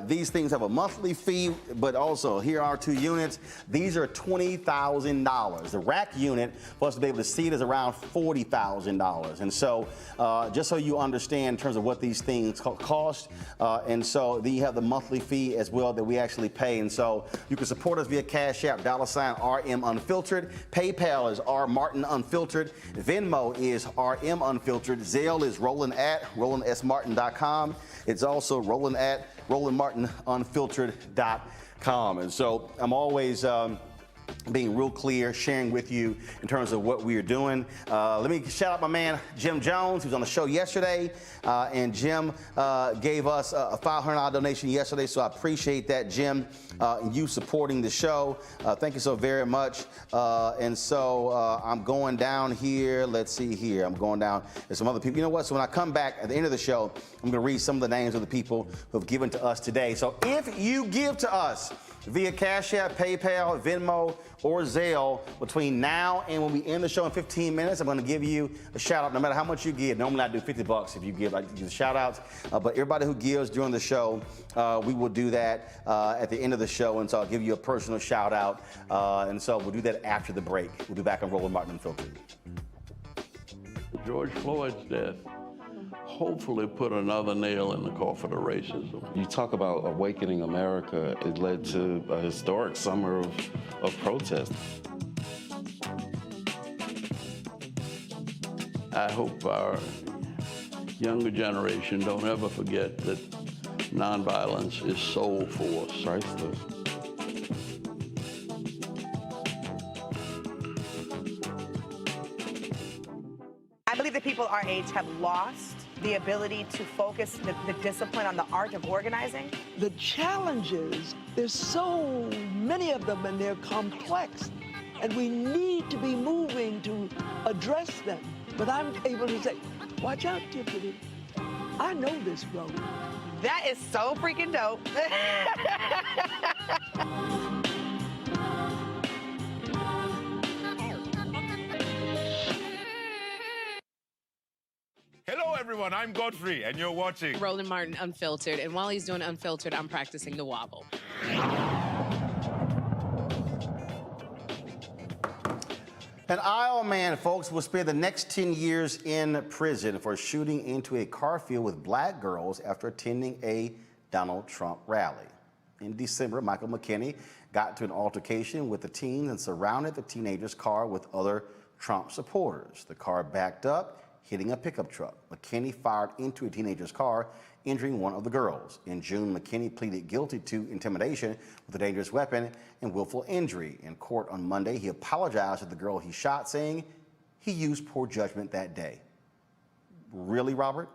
these things have a monthly fee, but also here are 2 units. These are $20,000. The rack unit, for us to be able to see it, is around $40,000. And so just so you understand in terms of what these things cost, and so then you have the monthly fee as well that we actually pay. And so you can support us via Cash App, $RM Unfiltered. PayPal is R Martin Unfiltered. Venmo is RM Unfiltered. Zelle is Roland at RolandSMartin.com. It's also Roland at RolandMartinUnfiltered.com. And so I'm always being real clear, sharing with you in terms of what we are doing. Let me shout out my man, Jim Jones, who's on the show yesterday. And Jim gave us a $500 donation yesterday, so I appreciate that, Jim, and you supporting the show. Thank you so very much. And so I'm going down here. Let's see here. I'm going down. There's some other people. You know what? So when I come back at the end of the show, I'm going to read some of the names of the people who have given to us today. So if you give to us via Cash App, PayPal, Venmo, or Zelle between now and when we end the show in 15 minutes, I'm going to give you a shout out no matter how much you give. Normally I do $50 if you give. I do the shout outs. But everybody who gives during the show, we will do that at the end of the show. And so I'll give you a personal shout out. And so we'll do that after the break. We'll be back on Roland Martin Unfiltered. George Floyd's death hopefully put another nail in the coffin of racism. You talk about awakening America. It led to a historic summer of protest. I hope our younger generation don't ever forget that nonviolence is soul force. Priceless. I believe that people our age have lost the ability to focus the discipline on the art of organizing. The challenges, there's so many of them and they're complex, and we need to be moving to address them. But I'm able to say, watch out, Tiffany, I know this road. That is so freaking dope. Hello, everyone. I'm Godfrey, and you're watching Roland Martin Unfiltered. And while he's doing Unfiltered, I'm practicing the wobble. An Iowa man, folks, will spend the next 10 years in prison for shooting into a car filled with black girls after attending a Donald Trump rally. In December, Michael McKinney got into an altercation with the teens and surrounded the teenager's car with other Trump supporters. The car backed up, hitting a pickup truck. McKinney fired into a teenager's car, injuring one of the girls. In June, McKinney pleaded guilty to intimidation with a dangerous weapon and willful injury. In court on Monday, he apologized to the girl he shot, saying he used poor judgment that day. Really, Robert?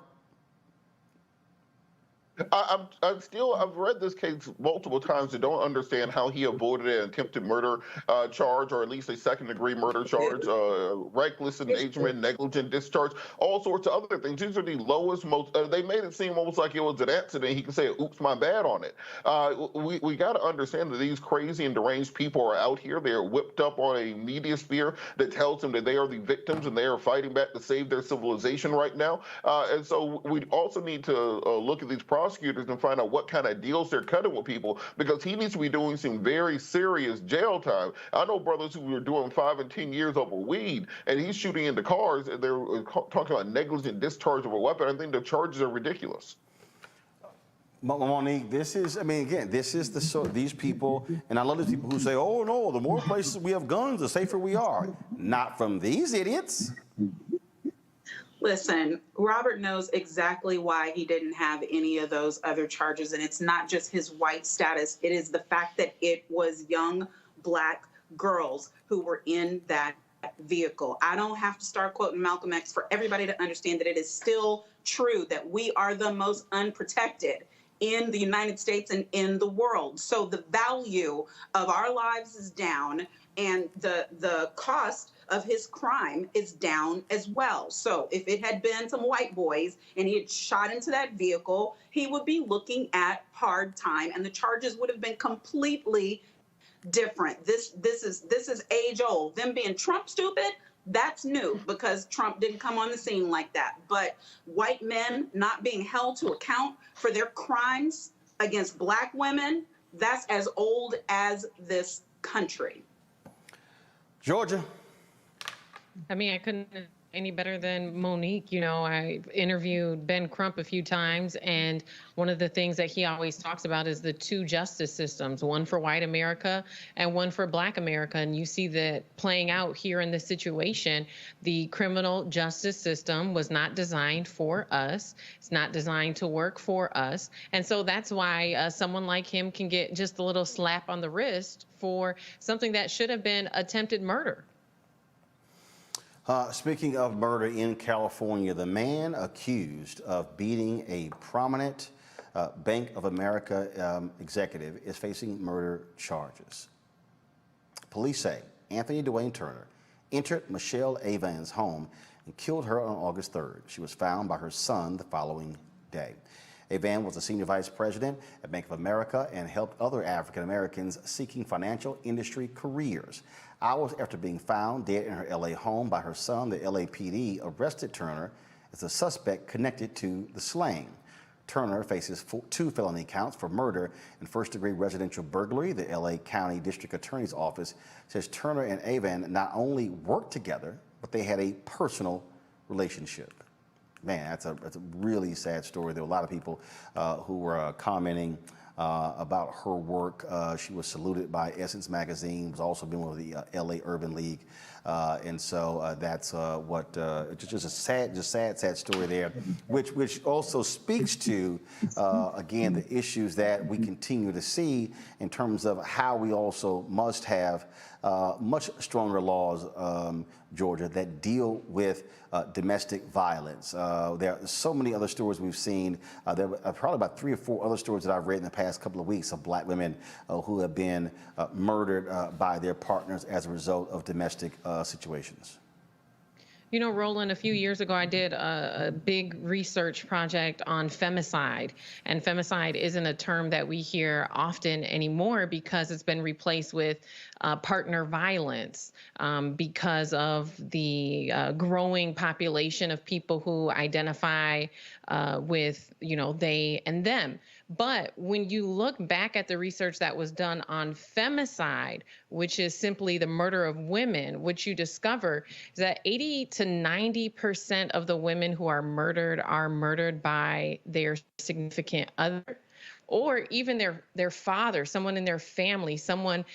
I've read this case multiple times and don't understand how he avoided an attempted murder charge, or at least a second-degree murder charge, reckless endangerment, negligent discharge, all sorts of other things. These are the lowest, they made it seem almost like it was an accident. He can say, oops, my bad on it. We got to understand that these crazy and deranged people are out here. They are whipped up on a media sphere that tells them that they are the victims and they are fighting back to save their civilization right now. And so we also need to look at these prosecutors and find out what kind of deals they're cutting with people, because he needs to be doing some very serious jail time. I know brothers who were doing 5 and 10 years over weed, and he's shooting into cars, and they're talking about negligent discharge of a weapon. I think the charges are ridiculous. Monique, this is, I mean, again, this is the sort, these people, and I love these people who say, oh no, the more places we have guns, the safer we are. Not from these idiots. Listen, Robert knows exactly why he didn't have any of those other charges, and it's not just his white status. It is the fact that it was young black girls who were in that vehicle. I don't have to start quoting Malcolm X for everybody to understand that it is still true that we are the most unprotected in the United States and in the world. So the value of our lives is down, and the cost of his crime is down as well. So if it had been some white boys and he had shot into that vehicle, he would be looking at hard time, and the charges would have been completely different. This is age old. Them being Trump stupid, that's new, because Trump didn't come on the scene like that. But white men not being held to account for their crimes against black women, that's as old as this country. Georgia. I mean, I couldn't any better than Monique. You know, I interviewed Ben Crump a few times, and one of the things that he always talks about is the two justice systems, one for white America and one for black America. And you see that playing out here in this situation. The criminal justice system was not designed for us. It's not designed to work for us. And so that's why someone like him can get just a little slap on the wrist for something that should have been attempted murder. Speaking of murder in California, the man accused of beating a prominent Bank of America executive is facing murder charges. Police say Anthony Dwayne Turner entered Michelle Avan's home and killed her on August 3rd. She was found by her son the following day. Avan was a senior vice president at Bank of America and helped other African Americans seeking financial industry careers. Hours after being found dead in her LA home by her son, the LAPD arrested Turner as a suspect connected to the slaying. Turner faces 2 felony counts for murder and first-degree residential burglary. The LA County District Attorney's Office says Turner and Avan not only worked together, but they had a personal relationship. Man, that's a really sad story. There were a lot of people who were commenting about her work. She was saluted by Essence Magazine, was also been with the LA Urban League. And so that's just a sad story there, which also speaks to, again, the issues that we continue to see in terms of how we also must have much stronger laws, Georgia, that deal with domestic violence. There are so many other stories we've seen. There are probably about 3 or 4 other stories that I've read in the past couple of weeks of black women who have been murdered by their partners as a result of domestic situations. You know, Roland, a few years ago, I did a big research project on femicide. And femicide isn't a term that we hear often anymore because it's been replaced with partner violence because of the growing population of people who identify with, you know, they and them. But when you look back at the research that was done on femicide, which is simply the murder of women, what you discover is that 80 to 90% of the women who are murdered by their significant other, or even their father, someone in their family, someone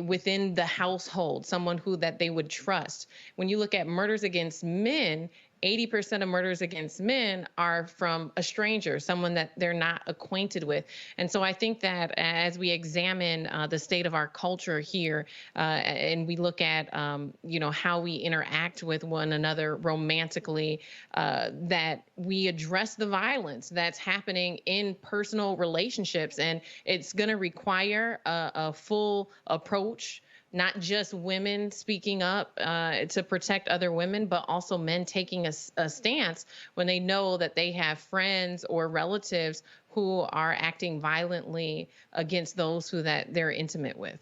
within the household, someone who that they would trust. When you look at murders against men, 80% of murders against men are from a stranger, someone that they're not acquainted with. And so I think that as we examine the state of our culture here, and we look at, how we interact with one another romantically, that we address the violence that's happening in personal relationships. And it's going to require a full approach, not just women speaking up to protect other women, but also men taking a stance when they know that they have friends or relatives who are acting violently against those who that they're intimate with.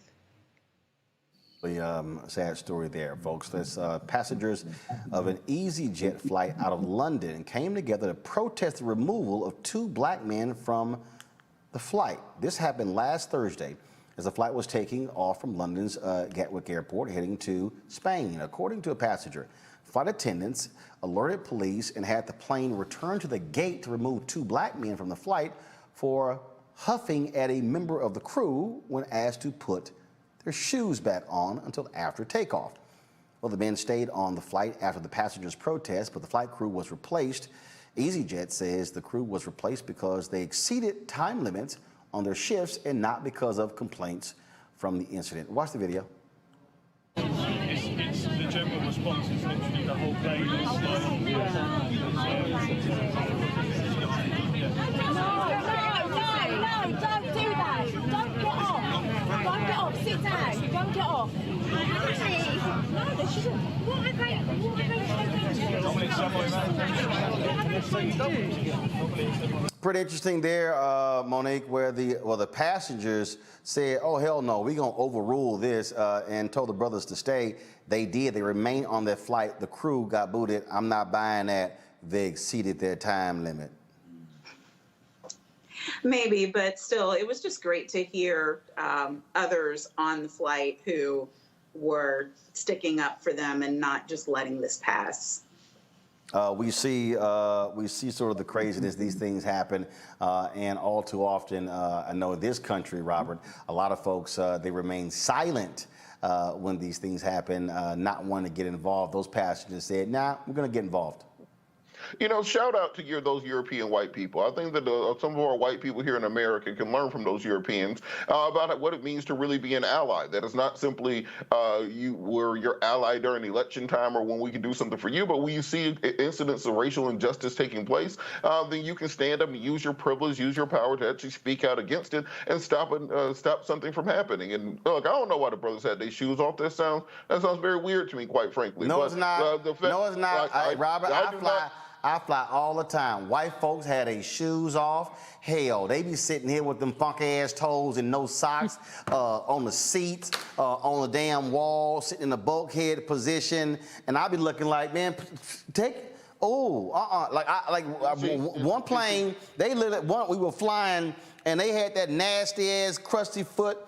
Sad story there, folks. There's passengers of an EasyJet flight out of London came together to protest the removal of 2 black men from the flight. This happened last Thursday as the flight was taking off from London's Gatwick Airport heading to Spain. According to a passenger, flight attendants alerted police and had the plane return to the gate to remove 2 black men from the flight for huffing at a member of the crew when asked to put their shoes back on until after takeoff. Well, the men stayed on the flight after the passengers' protest, but the flight crew was replaced. EasyJet says the crew was replaced because they exceeded time limits on their shifts and not because of complaints from the incident. Watch the video. It's the general response is literally the whole plane is No, don't do that. Don't get off. Don't get off. Sit down. Don't get off. No, they shouldn't. What have they Pretty interesting there, Monique, where the passengers said, oh, hell no, we're going to overrule this and told the brothers to stay. They did. They remained on their flight. The crew got booted. I'm not buying that. They exceeded their time limit. Maybe, but still, it was just great to hear others on the flight who were sticking up for them and not just letting this pass. We see sort of the craziness. These things happen, and all too often, I know in this country, Robert, a lot of folks they remain silent when these things happen, not wanting to get involved. Those passengers said, "Nah, we're going to get involved." You know, shout out to those European white people. I think that some of our white people here in America can learn from those Europeans about what it means to really be an ally. That is not simply you were your ally during election time or when we can do something for you, but when you see incidents of racial injustice taking place, then you can stand up and use your privilege, use your power to actually speak out against it and stop something from happening. And look, I don't know why the brothers had their shoes off. That sounds very weird to me, quite frankly. No, but, it's not. No, it's not. Robert, I fly all the time. White folks had their shoes off. Hell, they be sitting here with them funky ass toes and no socks on the seats, on the damn wall, sitting in the bulkhead position, and I be looking like, man, one plane, they lit at one. We were flying, and they had that nasty ass crusty foot,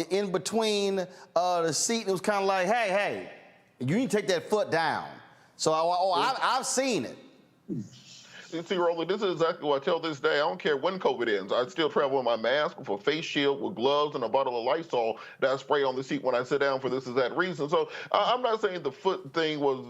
in between the seat. It was kind of like, hey, you need to take that foot down. So I've seen it. See, Roland, this is exactly what I tell this day. I don't care when COVID ends. I still travel with my mask, with a face shield, with gloves, and a bottle of Lysol that I spray on the seat when I sit down for this is that reason. So I'm not saying the foot thing was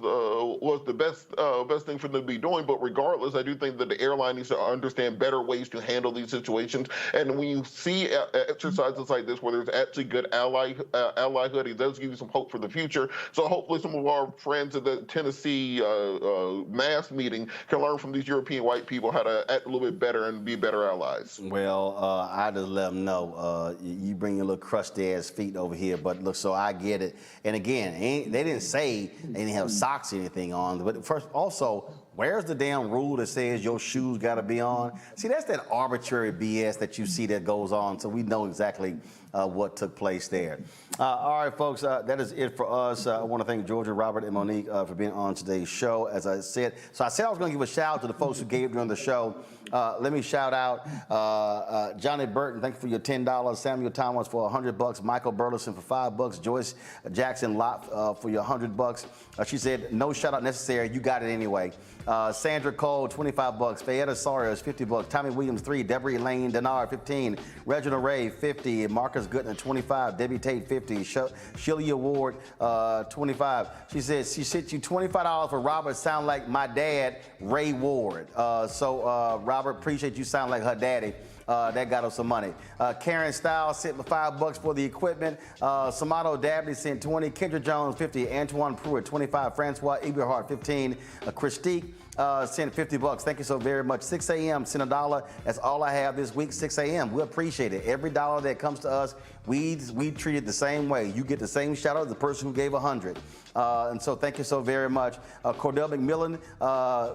the best thing for them to be doing, but regardless, I do think that the airline needs to understand better ways to handle these situations. And when you see exercises like this where there's actually good allyhood, it does give you some hope for the future. So hopefully some of our friends at the Tennessee mass meeting can learn from these European white people how to act a little bit better and be better allies. Well, I just let them know, you bring your little crusty ass feet over here, but look, so I get it. And again, they didn't say they didn't have socks or anything on, but first, also, where's the damn rule that says your shoes got to be on? See, that's that arbitrary BS that you see that goes on, so we know exactly what took place there. All right, folks, that is it for us. I want to thank Georgia, Robert, and Monique for being on today's show. As I said, I said I was going to give a shout out to the folks who gave during the show. Let me shout out Johnny Burton, thank you for your $10. Samuel Thomas for $100. Michael Burleson for $5. Joyce Jackson Lott for your $100. She said, no shout out necessary. You got it anyway. Sandra Cole, $25. Fayetta Sawyers, $50. Tommy Williams, $3. Deborah Elaine Denard, $15. Reginald Ray, $50. Marcus Marcus Goodman, 25. Debbie Tate, 50. Shirley Ward, 25. She says she sent you $25 for Robert sound like my dad, Ray Ward. Robert, appreciate you sound like her daddy. That got us some money. Karen Stiles sent me $5 for the equipment. Samato Dabney sent 20. Kendra Jones, 50. Antoine Pruitt, 25. Francois Eberhardt, 15. Christique sent $50. Thank you so very much. 6 a.m. sent $1. That's all I have this week. 6 a.m. We appreciate it. Every dollar that comes to us, we treat it the same way. You get the same shout out as the person who gave 100. And so thank you so very much. Cordell McMillan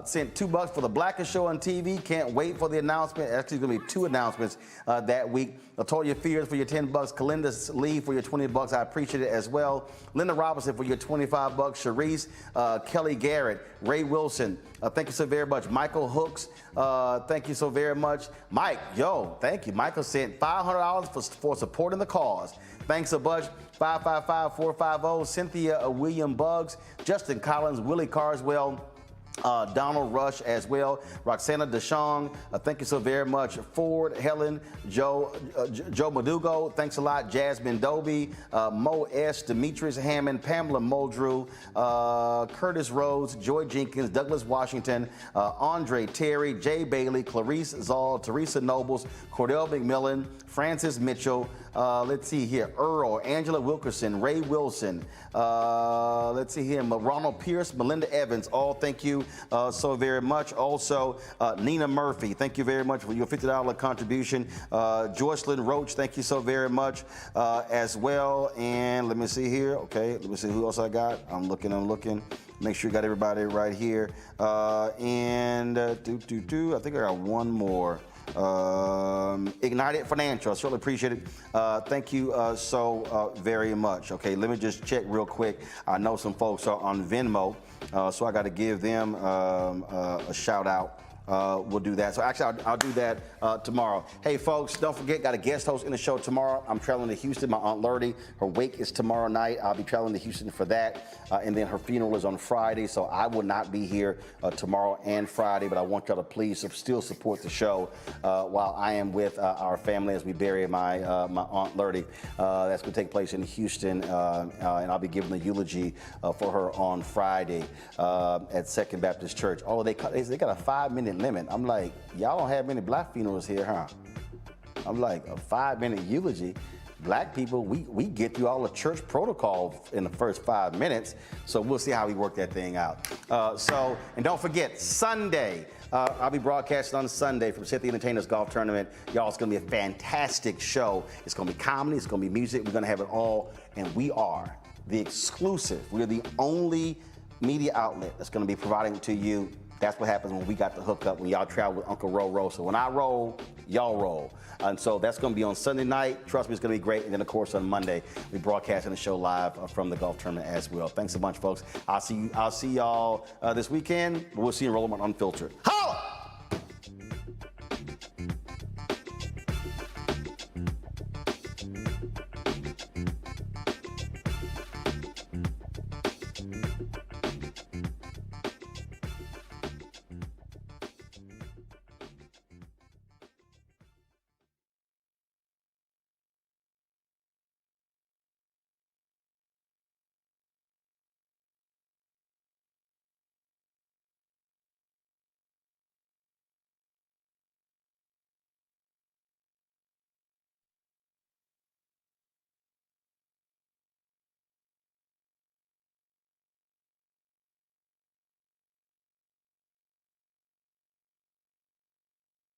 sent $2 for the Blackest Show on TV. Can't wait for the announcement. Actually, going to be 2 announcements that week. Latoya Fears for your $10. Kalinda Lee for your $20. I appreciate it as well. Linda Robinson for your $25. Sharice, Kelly Garrett, Ray Wilson. Thank you so very much. Michael Hooks, thank you so very much. Mike, thank you. Michael sent $500 for supporting the cause. Thanks a bunch. 555-450. Cynthia William Buggs, Justin Collins, Willie Carswell, Donald Rush as well. Roxana DeShong, thank you so very much. Ford, Helen, Joe Madugo, thanks a lot. Jasmine Doby, Mo S, Demetrius Hammond, Pamela Muldrew, Curtis Rhodes, Joy Jenkins, Douglas Washington, Andre Terry, Jay Bailey, Clarice Zoll, Teresa Nobles, Cordell McMillan, Francis Mitchell, let's see here, Earl, Angela Wilkerson, Ray Wilson, let's see here, Ronald Pierce, Melinda Evans, all thank you so very much. Also, Nina Murphy, thank you very much for your $50 contribution. Joycelyn Roach, thank you so very much as well. And let me see here, okay, let me see who else I got. I'm looking. Make sure you got everybody right here. I think I got one more. Ignited Financial, I certainly appreciate it. Thank you so very much. Okay, let me just check real quick. I know some folks are on Venmo, so I got to give them a shout out. We'll do that. So actually, I'll do that tomorrow. Hey, folks, don't forget, got a guest host in the show tomorrow. I'm traveling to Houston. My Aunt Lurdy, her wake is tomorrow night. I'll be traveling to Houston for that. And then her funeral is on Friday, so I will not be here tomorrow and Friday, but I want y'all to please still support the show while I am with our family as we bury my Aunt Lurdy. That's going to take place in Houston, and I'll be giving the eulogy for her on Friday at Second Baptist Church. Although they got a 5-minute limit. I'm like, y'all don't have many black funerals here, huh? I'm like, a 5-minute eulogy. Black people, we get through all the church protocol in the first 5 minutes, so we'll see how we work that thing out. And don't forget, Sunday, I'll be broadcasting on Sunday from Cynthia Entertainers Golf Tournament. Y'all, it's going to be a fantastic show. It's going to be comedy, it's going to be music, we're going to have it all, and we are the exclusive, we're the only media outlet that's going to be providing it to you. That's what happens when we got the hookup, when y'all travel with Uncle Ro. So when I roll, y'all roll. And so that's going to be on Sunday night. Trust me, it's going to be great. And then, of course, on Monday, we broadcasting the show live from the golf tournament as well. Thanks a bunch, folks. I'll see y'all this weekend. We'll see you in Roland Unfiltered.